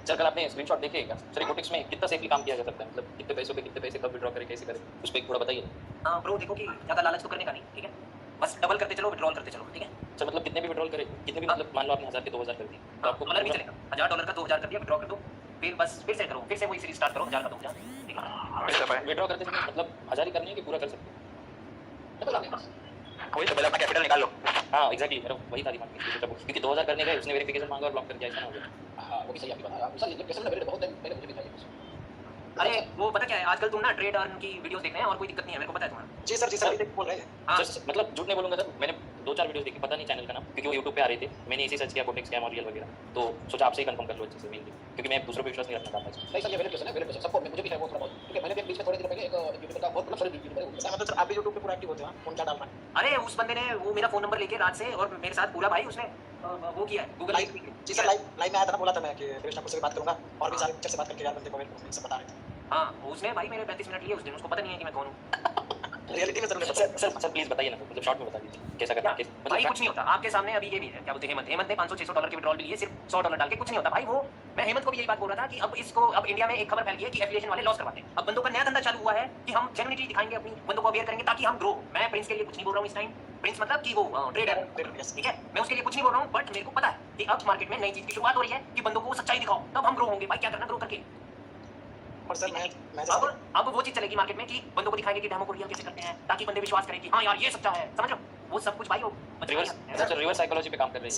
सर कल आपने स्क्रीनशॉट देखे क्या? सर रोबोटिक्स में कितना सेफली काम किया जा सकता है, मतलब कितने पैसों पे कितने पैसे कब विड्रॉ करें, कैसे करें, उस पर थोड़ा बताइए। हाँ ब्रो देखो कि ज़्यादा लालच तो करने का नहीं, ठीक है, बस डबल करते चलो, विड्रॉल करते चलो, ठीक है। सर मतलब कितने भी विड्रॉल करें, कितने भी, मतलब मान लो आपने 1000 के 2000 कर दी तो आपको डॉलर भी चलेगा, $1000 का 2000 कर दिया, विड्रॉ कर दो, फिर बस फिर से करो, फिर से वही सीरीज स्टार्ट करो, 1000 का 2000, ठीक है। विड्रॉ करते समय मतलब 1000 ही करनी है कि पूरा कर सकते हैं? वही तो पहले अपना कैपिटल निकाल लो। हाँ एग्जैक्टली, मेरा वही था दिमाग में क्योंकि 2000 करने गए, उसने वेरिफिकेशन मांगा और ब्लॉक कर दिया, ऐसा ना हो जाए। हाँ वो भी सही आपकी बात है सर, ये कैसे ना मेरे बहुत टाइम पहले मुझे भी था ये। अरे वो पता क्या है, आजकल तुम ना ट्रेड अर्न की वीडियोस देख रहे हैं और कोई दिक्कत नहीं है, मेरे को पता है तुम्हारा। जी सर अभी तक बोल रहे हैं। हाँ सर मतलब झूठ नहीं बोलूंगा सर, मैंने 2-4 वीडियोस देखी, पता नहीं चैनल का नाम, क्योंकि वो यूट्यूब पे आ रहे थे, मैंने इसी सर्च किया कोटेक्स स्कैम और रियल वगैरह, तो सोचा आपसे ही कंफर्म कर लो अच्छे से मेनली, क्योंकि मैं दूसरों पे विश्वास नहीं रखना चाहता। नहीं सर ये वैलिड क्वेश्चन है, वैलिड क्वेश्चन सबको, मुझे भी है वो थोड़ा बहुत, क्योंकि मैंने भी बीच में थोड़े दिन पहले एक यूट्यूबर का बहुत मतलब सॉरी यूट्यूबर है, सर मतलब सर आप भी यूट्यूब पे पूरा एक्टिव होते हैं, फोन क्या डालना है? अरे उस बंदे ने वो मेरा फोन नंबर लेके रात से और मेरे साथ पूरा भाई उसने वो किया है, गूगल लाइव जी सर लाइव में आया था ना, बोला था मैं कि देवेश ठाकुर से भी बात करूंगा और भी सारे टीचर से बात करके यार बंदे को मेरे को सब बता रहे थे। हाँ उसने भाई मेरे 35 मिनट लिए उस दिन, उसको पता नहीं है कि मैं कौन हूँ। रियलिटी में सर उन्हें पता है। सर प्लीज बताइए ना, मतलब शॉर्ट में बता दीजिए कैसा करना है, भाई कुछ नहीं होता आपके सामने, अभी ये भी है क्या बोलते हैं, हेमंत ने $500-600 के विड्रॉल भी लिए सिर्फ $100 डाल के, कुछ नहीं होता भाई। वो मैं हेमंत को भी यही बात बोल रहा था कि अब इंडिया में एक खबर फैल गई है कि एफिलिएशन वाले लॉस करवाते हैं। अब बंदों का नया धंधा चालू हुआ है कि हम जेन्युइनिटी दिखाएंगे अपनी, बंदों को अवेयर करेंगे ताकि हम ग्रो। मैं प्रिंस के लिए कुछ नहीं बोल रहा हूँ इस टाइम, प्रिंस मतलब कि वो ट्रेडर, ठीक है, मैं उसके लिए कुछ नहीं बोल रहा हूँ, बट मेरे को पता है कि अब मार्केट में नई चीज की शुरुआत हो रही है कि बंदों को सच्चाई दिखाओ, तब हम ग्रो होंगे भाई। क्या करना ग्रो करके, और सर मैं अब वो चीज चलेगी मार्केट में कि बंदों को दिखाएंगे कि डेमो को रियल कैसे करते हैं, ताकि बंदे विश्वास करें कि हाँ यार ये सच्चा है, समझ लो वो सब कुछ भाई वो रिवर्स साइकोलॉजी पे काम कर रही है।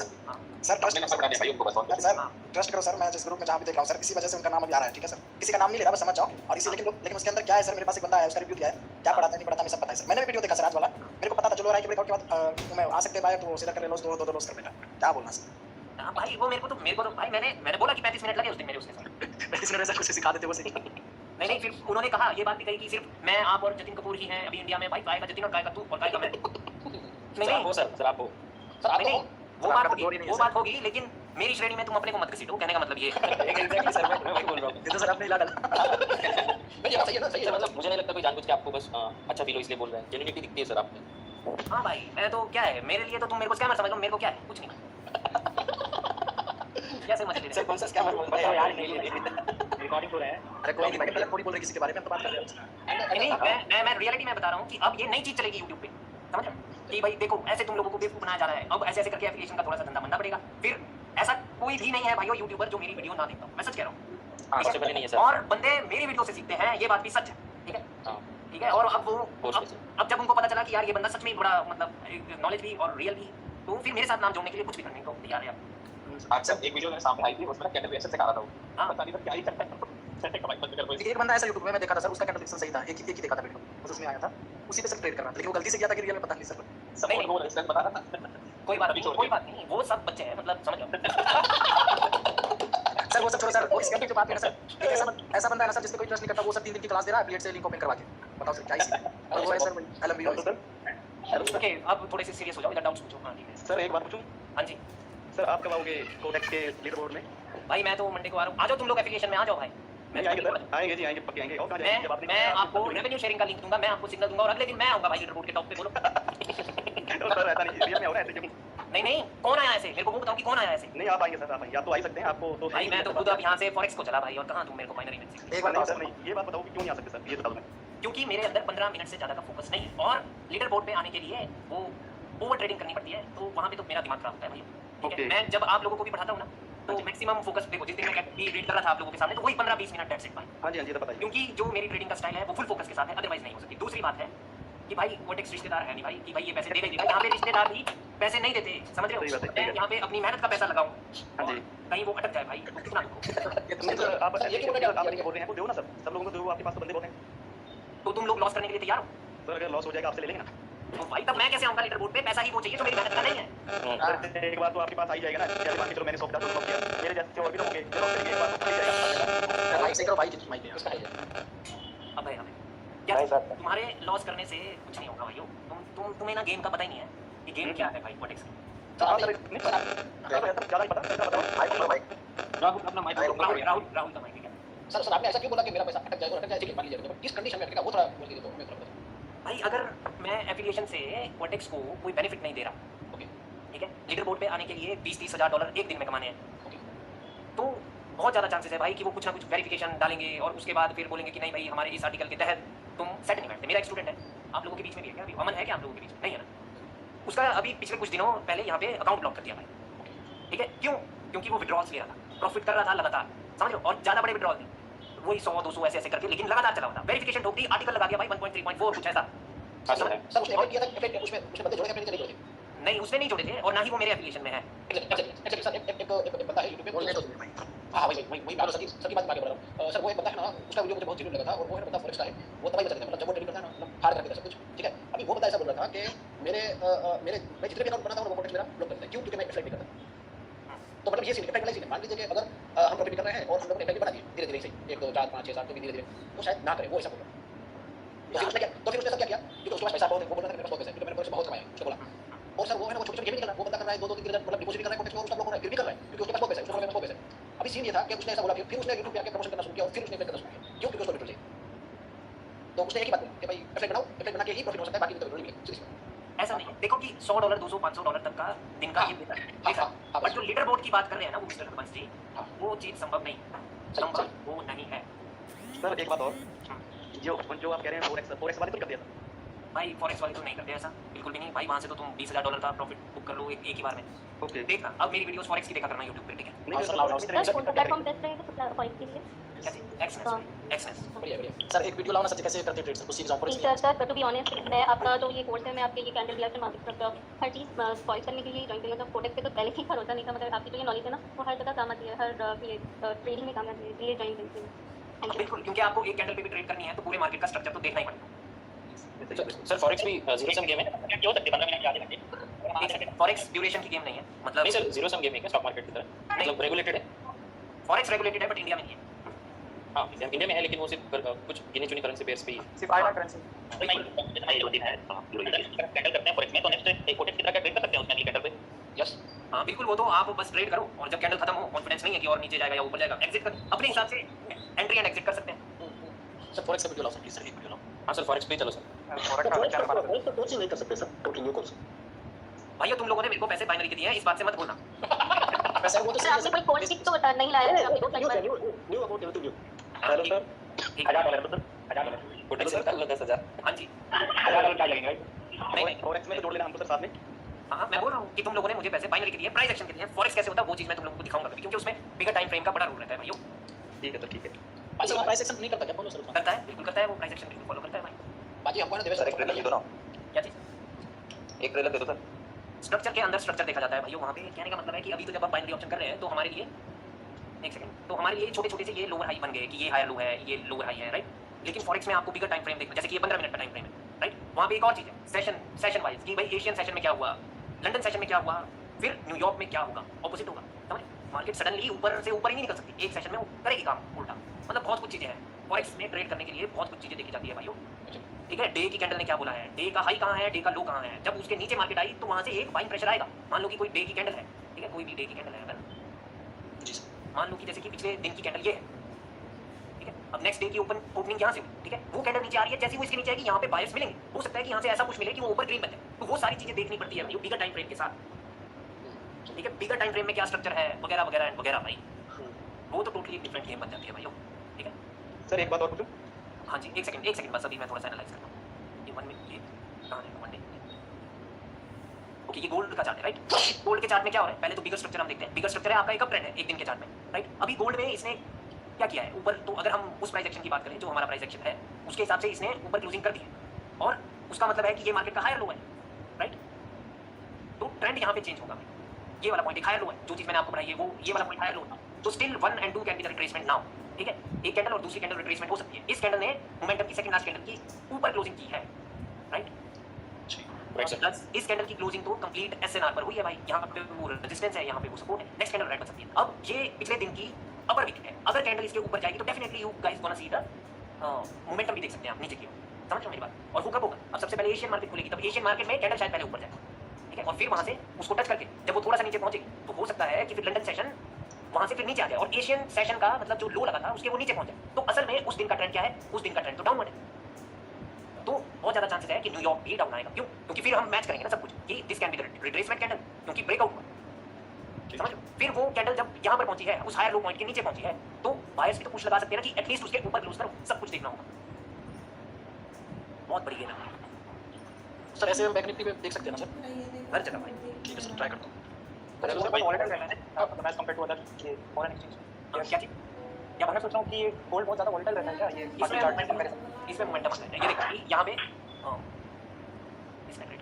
सर ट्रस्ट मैंने सब बना दिया भाई उनको बस। सर ट्रस्ट करो सर, मैं जिस ग्रुप में जहाँ भी देख रहा हूँ सर, इसी वजह से उनका नाम अभी आ रहा है, ठीक है सर, किसी का नाम नहीं ले रहा, बस समझ जाओ। और इसी लेकिन उसके अंदर क्या है सर, मेरे पास एक बंदा है, उसका रिव्यू दिया है, क्या पढ़ाता है नहीं पढ़ाता हमें सब पता है सर। मैंने भी वीडियो देखा सर आज वाला, मेरे को पता था जो लो रहा है कि ब्रेकआउट के बाद मैं आ सकते हैं तो सीधा कर लॉस दो लॉस कर बेटा, क्या बोलना सर। हाँ भाई वो मेरे को तो भाई मैंने बोला कि 35 मिनट लगे उस दिन मेरे उसके साथ। 35 मिनट ऐसा कुछ सिखा देते वो सही। नहीं फिर उन्होंने कहा ये बात भी कही कि सिर्फ मैं आप और जतिन कपूर ही हैं अभी इंडिया में, भाई गायका जतिन और गायका तू और गायका मैं। नहीं वो सर आप हो सर आप नहीं वो बात होगी लेकिन मेरी श्रेणी में तुम अपने को मत घसीटो, कहने का मतलब ये एग्जैक्टली सर, मैं वही बोल रहा हूँ। ये तो सर आपने हिला डाला। नहीं ये बात सही है ना, सही है मतलब मुझे नहीं लगता कोई जानबूझ के आपको बस अच्छा फील हो इसलिए बोल रहे हैं, जेन्युइनिटी दिखती है सर आप में। हाँ भाई मैं तो क्या है मेरे लिए तो तुम मेरे को स्कैमर समझ लो, मेरे को क्या है कुछ नहीं। कैसे मजे ले रहे सर कौन सा स्कैमर बोल रहे बताओ हैं यार, रिकॉर्डिंग हो रहा है। अरे कोई नहीं, मैं थोड़ी बोल रही किसी के बारे में, हम तो बात कर रहे हैं। नहीं मैं रियलिटी में बता रहा हूँ कि अब ये नई चीज चलेगी यूट्यूब पे, समझ रहे हो? कि भाई देखो ऐसे तुम लोगों को बेवकूफ बनाया जा रहा है, अब ऐसे ऐसे करके एफिलिएशन का थोड़ा सा धंधा बनना पड़ेगा। फिर ऐसा कोई भी नहीं है भाई यूट्यूबर जो मेरी वीडियो ना देखता हूँ, मैं सच कह रहा हूँ। सबसे पहले नहीं है सर। और बंदे मेरी वीडियो से सीखते हैं, ये बात भी सच है, ठीक है ठीक है। और अब अब जब उनको पता चला कि यार ये बंदा सच में बड़ा मतलब नॉलेज भी और रियल भी, तो फिर मेरे साथ नाम जोड़ने के लिए कुछ भी करने को तैयार है। आज सर एक वीडियो मेरे सामने आई थी, उसमें कैंडल रिएक्शन सिखा रहा था वो। हाँ। पता नहीं सर क्या ही करता है। सेटिंग कमाई बंद कर दो। एक बंदा ऐसा यूट्यूब में मैं देखा था सर, उसका कैंडल सही था, एक ही देखा था वीडियो, बस उसमें आया था, उसी पे सब ट्रेड कर रहा था, लेकिन वो गलती से किया था कि रियल में पता नहीं सर। सपोर्ट वो रेजिस्टेंस बता रहा था। कोई बात नहीं वो सब बच्चे हैं, मतलब समझ लो। सर वो सब छोड़ो सर, वो स्कैम की बात है ना सर, एक ऐसा बंदा है ना सर जिस पे कोई ट्रस्ट नहीं करता, वो सर 3 दिन की क्लास दे रहा है एफिलिएट से लिंक ओपन करवा के, बताओ सर क्या ही सीन है। और वो है सर LMB ओके अब थोड़े से सीरियस हो जाओ, इधर डाउट्स पूछो। हाँ ठीक है सर एक बात पूछूं? हाँ जी सर आप कब आओगे कोडेक्स के लीडर बोर्ड में? भाई मैं तो मंडे को आ रहा हूँ, आ जाओ तुम लोग एफिलिएशन में आ जाओ भाई। मैं आएंगे सर, आएंगे जी आएंगे, पक्के आएंगे। और कहाँ जाएंगे जब आपने मैं आपको रेवेन्यू शेयरिंग का लिंक दूंगा, मैं आपको सिग्नल दूंगा और अगले दिन मैं आऊंगा भाई लीडर बोर्ड के टॉप पे। बोलो सर ऐसा नहीं, रियल में हो रहा है ऐसे क्यों? नहीं नहीं, कौन आया ऐसे, मेरे को वो बताओ कि कौन आया ऐसे। नहीं आप आइए सर, आप आइए, आप तो आ ही सकते हैं, आपको तो भाई मैं तो खुद अब यहाँ से फॉरेक्स को चला भाई, और कहाँ तुम मेरे को बाइनरी में सीख। एक बात नहीं सर, नहीं ये बात बताओ कि क्यों नहीं आ सकते सर, ये बता दो। क्योंकि मेरे अंदर 15 मिनट से ज़्यादा का फोकस नहीं है, और लीडर बोर्ड पे आने के लिए वो ओवर ट्रेडिंग करनी पड़ती है, तो वहाँ पे तो मेरा दिमाग खराब होता है भाई। ठीक है, मैं जब आप लोगों को भी पढ़ाता हूँ ना, तो मैक्सिमम फोकस देखो, जिस दिन मैं रीड कर रहा था आप लोगों के सामने, तो वही 15-20 मिनट डेट सेट भाई। हाँ जी हाँ जी, तो बताइए। क्योंकि जो मेरी ट्रेडिंग का स्टाइल है वो फुल फोकस के साथ है, अदरवाइज नहीं हो सकती। दूसरी बात है कि भाई कोडेक्स रिश्तेदार है नहीं भाई कि भाई ये पैसे देगा ही देगा, यहाँ पे रिश्तेदार भी पैसे नहीं देते, समझ रहे हो। मैं यहाँ पे अपनी मेहनत का पैसा लगाऊं, हाँ जी, कहीं वो अटक जाए भाई तो कितना दुख। नहीं सर आप ऐसे क्यों बोल रहे हैं, वो दो ना सर, सब लोगों को दो, आपके पास तो बंदे बहुत हैं। तो तुम लोग लॉस करने के लिए तैयार हो? सर अगर लॉस हो जाएगा आपसे ले लेंगे ना। तो भाई तब मैं कैसे आऊंगा लीडर बोर्ड पे? पैसा ही वो चाहिए जो मेरी मेहनत का नहीं है। सर एक बार तो आपके पास आ ही जाएगा ना, जैसे मान के चलो मैंने 100 50 किया, मेरे जैसे और भी लोग होंगे, चलो एक बार तो आ ही जाएगा। माइक से करो भाई, माइक है उसका है। अबे अबे क्या तुम्हारे लॉस करने से कुछ नहीं होगा भाइयों। तुम्हें ना गेम का पता ही नहीं है कि गेम क्या है भाई कोडेक्स की। हाँ सर नहीं पता, ज़्यादा ही पता, बताओ माइक लो भाई, राहुल अपना माइक राहुल का माइक है। सर आपने ऐसा क्यों बोला कि मेरा पैसा अटक जाएगा, और अटक जाए मान लीजिए, किस कंडीशन में अटकेगा वो थोड़ा बोल दीजिए तो हमें थोड़ा पता। भाई अगर मैं एफिलिएशन से कोडेक्स को कोई बेनिफिट नहीं दे रहा, ओके ठीक है, लीडर बोर्ड पे आने के लिए 20-30 हज़ार डॉलर एक दिन में कमाने हैं, तो बहुत ज़्यादा चांसेस है भाई कि वो कुछ ना कुछ वेरिफिकेशन डालेंगे और उसके बाद फिर बोलेंगे कि नहीं भाई हमारे इस आर्टिकल के तहत तुम सेट नहीं बैठते। मेरा एक स्टूडेंट है, आप लोगों के बीच में भी है क्या? अभी अमन है क्या आप लोगों के बीच में? नहीं है ना। उसका अभी पिछले कुछ दिनों पहले यहाँ पे अकाउंट ब्लॉक कर दिया भाई। ठीक है, क्यों? क्योंकि वो विड्रॉल्स ले रहा था, प्रॉफिट कर रहा था लगातार, समझ लो, और ज़्यादा बड़े विड्रॉल नहीं, वही 100-200 ऐसे करके, लेकिन लगातार चला हुआ था। वेरिफिकेशन ठोक दी, आर्टिकल लगा दिया भाई 1.3.4 कुछ ऐसा। सर उसने एफेक्ट किया था, एफेक्ट उसमें बंदे जोड़े अपने नहीं जोड़े। नहीं उसने नहीं जोड़े थे, और ना ही वो मेरे एफिलिएशन में है। एक्चुअली सर एक बंदा है यूट्यूब पे, हाँ वही बात सभी बात आगे बढ़ रहा हूँ। सर वो एक बंदा है ना, उसका वीडियो मुझे बहुत जेन्युइन लगा था, और वो है बंदा फॉरेक्स का है, वो तभी बता देता है, मतलब जब वो ट्रेडिंग करता है ना, मतलब हार्ड करके सब कुछ ठीक है। अभी वो बंदा ऐसा बोल रहा था कि मैं जितने भी अकाउंट बनाता हूँ वो कोडेक्स मेरा ब्लॉक करता है, क्यों? क्योंकि मैं एफएलपी करता हूँ। तो मतलब ये सीन इफेक्ट वाला सीन है। मान लीजिए कि अगर हम प्रॉफिट कर रहे हैं और हम लोगों ने एफएलपी बना दी धीरे धीरे से 1 2 4 5 6 7 तो धीरे धीरे तो शायद ना करे, वो ऐसा बोल रहा है। तो फिर उसने सब क्या किया, क्योंकि उसके पास पैसा बहुत है, वो बोल रहा था मेरे पास बहुत पैसा है, क्योंकि मैंने कोडेक्स बहुत कमाया उसने बोला। और सर वो है ना, वो छोटे-छोटे गेम नहीं कर रहा, वो बंदा कर रहा है 2-2 3 मतलब डिपॉजिट भी कर रहा है कोडेक्स में, और उसका ब्लॉक हो रहा है, फिर भी कर रहा है क्योंकि उसके पास बहुत पैसा है, उसने बोला मेरे पास बहुत पैसा है। अभी सीन ये था कि उसने ऐसा बोला, फिर उसने यूट्यूब पे आके प्रमोशन करना शुरू किया, और फिर उसने इफेक्ट करना शुरू किया, क्यों? क्योंकि उसको विड्रॉल चाहिए। तो उसने एक ही बात बोली कि भाई इफेक्ट बनाओ, इफेक्ट बना के ही प्रॉफिट हो सकता है, बाकी तो विड्रॉल नहीं मिलेगा। ऐसा नहीं है, देखो कि $100 $200 $500 तक का दिन का ये देता है, ठीक है, बट जो लीडर बोर्ड की बात कर रहे हैं ना वो मिस्टर हरबंस जी, वो चीज़ संभव नहीं, संभव वो नहीं है। सर एक बात और, जो आप कह रहे हैं फोरेक्स वाले तो कर दिया था भाई फॉरेक्स वाले तो नहीं करते ऐसा, बिल्कुल भी नहीं भाई। वहाँ से तो तुम $20,000 का प्रॉफिट बुक कर लो एक ही बार में। ओके देखना अब मेरी वीडियोस फॉरेक्स की देखा करना यूट्यूब पे, ठीक है? नहीं सर सर कौन सा प्लेटफॉर्म बेस्ट रहेगा फॉरेक्स के लिए? क्या चीज़? एक्सेस बढ़िया सर एक वीडियो लाओ ना सर, कैसे करते ट्रेड सर कुछ series on ji sir sir to be honest, मैं आपका जो ये कोर्स है मैं आपके ये कैंडल रिएक्शन मार्केट पर हर चीज़ फॉरेक्स करने के लिए ज्वाइन करूँगा। मतलब कोडेक्स पे तो पहले ही भरोसा नहीं था, मतलब आपकी जो ये नॉलेज है ना वो हर जगह काम आती है, हर ये ट्रेडिंग में काम आती है, इसलिए ज्वाइन करती हूँ। बिल्कुल, क्योंकि आपको एक कैंडल पे भी ट्रेड करनी है तो पूरे मार्केट का स्ट्रक्चर तो देखना ही पड़ेगा। सर फॉरेक्स भी जीरो सम गेम है क्या हो सकती है 15 मिनट के आधे घंटे? फॉरेक्स ड्यूरेशन की गेम नहीं है, मतलब नहीं सर जीरो सम गेम है क्या स्टॉक मार्केट की तरह? मतलब रेगुलेटेड है? फॉरेक्स रेगुलेटेड है बट इंडिया में नहीं है। हाँ इंडिया में है, लेकिन वो सिर्फ कुछ गिने चुनी करेंसी बेस पे ही सिर्फ आईना करेंसी। नहीं होती है कैंडल करते हैं फॉरेक्स में, तो नेक्स्ट एक कोटेक्स की तरह का ट्रेड कर सकते हैं उसमें अगली कैंडल पे। यस हाँ बिल्कुल, वो तो आप बस ट्रेड करो और जब कैंडल खत्म हो, कॉन्फिडेंस नहीं है कि और नीचे जाएगा या ऊपर जाएगा, एग्जिट कर अपने हिसाब से एंट्री एंड एग्जिट कर सकते हैं। सर फॉरेक्स का वीडियो लाओ सर प्लीज, सर एक वीडियो लाओ। हाँ सर फॉरेक्स पे ही चलो सर। फोरेक्स नहीं कर सकते सर, टोटल न्यू कोर्स। भाइयों तुम लोगों ने मेरे को पैसे बाइनरी के दिए हैं, इस बात से मत बोलना। पैसा वो तो सर आपने कोई कोर्स किट तो नहीं लाया है आपने 2 साल बाद? Knew about everything new. Hello sir, ठीक है, $1000 कोटेक्स का 10,000। हाँ जी, $1000 क्या लगेंगे भाई? नहीं नहीं, फोरेक्स में तो जोड़ लेना हमको सर साथ में। हाँ मैं बोल रहा हूँ कि तुम लोगों ने मुझे पैसे बाइनरी के दिए, प्राइस एक्शन के दिए, फॉरेक्स कैसे होता है वो चीज़ मैं तुम लोगों को दिखाऊंगा कभी, क्योंकि उसमें बिगर टाइम फ्रेम का बड़ा रोल रहता है भाइयों। ठीक है सर, ठीक है। अच्छा वो प्राइस एक्शन नहीं करता क्या? फॉलो सर करता है, बिल्कुल करता है, वो प्राइस एक्शन बिल्कुल फॉलो करता है भाई। बाकी हमको ना देवे सर एक ट्रेलर दे दो ना, क्या चीज़? एक ट्रेलर दे दो सर। स्ट्रक्चर के अंदर स्ट्रक्चर देखा जाता है भाइयों। वहाँ पे कहने का मतलब है कि अभी तो जब आप बाइनरी ऑप्शन कर रहे हैं तो हमारे लिए एक सेकंड, तो हमारे लिए छोटे छोटे से ये लोअर हाई बन गए कि ये हायर लो है, ये लोअर हाई है, राइट? लेकिन फॉरेक्स में आपको बिगर टाइम फ्रेम देखना, जैसे कि ये 15 मिनट का टाइम फ्रेम है, राइट? वहाँ पे एक और चीज़ है सेशन वाइज कि भाई एशियन सेशन में क्या हुआ, लंदन सेशन में क्या हुआ, फिर न्यूयॉर्क में क्या होगा, ऑपोजिट होगा, समझ? मार्केट सडनली ऊपर से ऊपर ही नहीं निकल सकती, एक सेशन में वो करेगी काम उल्टा। मतलब बहुत कुछ चीज़ें हैं फॉरेक्स में ट्रेड करने के लिए, बहुत कुछ चीज़ें देखी जाती है भाइयों। ठीक है, डे की कैंडल ने क्या बोला है, डे का हाई कहाँ है, डे का लो कहाँ है, जब उसके नीचे मार्केट आई तो वहाँ से एक बाइंग प्रेशर आएगा। मान लो कि कोई डे की कैंडल है, ठीक है, कोई भी डे की कैंडल है अगर, जी सर। मान लो कि जैसे कि पिछले दिन की कैंडल ये है, ठीक है, अब नेक्स्ट डे की ओपनिंग यहाँ से हुई, ठीक है, वो कैंडल नीचे आ रही है, जैसे ही वो इसके नीचे आएगी यहाँ पे बायर्स मिलेंगे, हो सकता है कि यहाँ से ऐसा कुछ मिले कि वो ऊपर ग्रीन बन जाए, तो वो सारी चीजें देखनी पड़ती है भाई बिगर टाइम फ्रेम के साथ, ठीक है, बिगर टाइम फ्रेम में क्या स्ट्रक्चर है वगैरह वगैरह एंड वगैरह भाई, वो तो टोटली डिफरेंट गेम बन जाती है भाई, ठीक है। सर एक बात और पूछूं? हाँ जी, एक सेकंड बस, अभी मैं थोड़ा सा एनालाइज करता हूँ ये 1 मिनट, ये कहाँ है 1 डे, ओके, ये गोल्ड का चार्ट है राइट। गोल्ड के चार्ट में क्या हो रहा है, पहले तो बिगर स्ट्रक्चर हम देखते हैं। बिगर स्ट्रक्चर है आपका एक अप ट्रेंड है एक दिन के चार्ट में, राइट। अभी गोल्ड में इसने क्या किया है ऊपर, तो अगर हम उस प्राइस एक्शन की बात करें जो हमारा प्राइस एक्शन है उसके हिसाब से इसने ऊपर क्लोजिंग कर दी है, और उसका मतलब है कि ये मार्केट का हायर लो है, राइट। तो ट्रेंड यहाँ पे चेंज होगा, ये वाला पॉइंट एक हायर लो है, जो चीज मैंने आपको बताई है वो ये वाला पॉइंट हायर लो है, तो still 1 and 2 can be the retracement now, ठीक है। एक कैंडल और दूसरी कैंडल रिट्रेसमेंट हो सकती है। इस कैंडल ने मोमेंटम की सेकंड लास्ट कैंडल की ऊपर क्लोजिंग की है, राइट। इस कैंडल की क्लोजिंग तो कंप्लीट एसएनआर पर हुई है भाई, यहाँ पे वो रेजिस्टेंस है, यहाँ पे वो सपोर्ट है, नेक्स्ट कैंडल राइट बन सकती है। अब ये पिछले दिन की अपर वीक है, अगर कैंडल इसके ऊपर जाएगी तो definitely you guys gonna see the momentum भी देख सकते हैं आप नीचे की ओर, समझ रहे हो मेरी बात। और वो कब होगा, अब सबसे पहले एशियन मार्केट खुलेगी, तब एशियन मार्केट में कैंडल शायद पहले ऊपर जाए, ठीक है, और फिर वहां से उसको टच करके जब वो थोड़ा सा नीचे पहुंचेगी तो हो सकता है कि फिर लंदन सेशन वहां से फिर नीचे आ जाए, और एशियन सेशन का मतलब जो लो लगा था उसके वो नीचे पहुंच जाए। तो असल में उस दिन का ट्रेंड क्या है, उस दिन का ट्रेंड तो डाउनवर्ड है, तो बहुत ज्यादा चांसेस है कि न्यूयॉर्क भी डाउन आएगा। क्यों? क्योंकि फिर हम मैच करेंगे ना सब कुछ कि this can be the retracement candle, क्योंकि ब्रेकआउट हुआ, समझ लो। फिर वो कैंडल जब यहाँ पर पहुंची है, उस हायर लो पॉइंट के नीचे पहुंची है, तो बायर्स भी तो कुछ लगा सकते हैं ना कि एटलीस्ट उसके ऊपर क्लोज करो, सब कुछ देखना होगा। बहुत बड़ी गेम है सर, ऐसे हम बैक निफ्टी में देख सकते हैं ना सर? हर जगह भाई। ठीक है सर, ट्राई करता हूँ। सर भाई वॉलेटाइल रहना है एज कंपेयर टू अदर ये फॉरेन एक्सचेंज। क्या चीज, या मैं सोच रहा हूँ कि ये गोल्ड बहुत ज़्यादा वॉलेटाइल रहता है क्या ये बाकी चार्ट में कंपैरिजन? इसमें मोमेंटम आता है, ये देखो यहाँ पे इसमें ट्रेड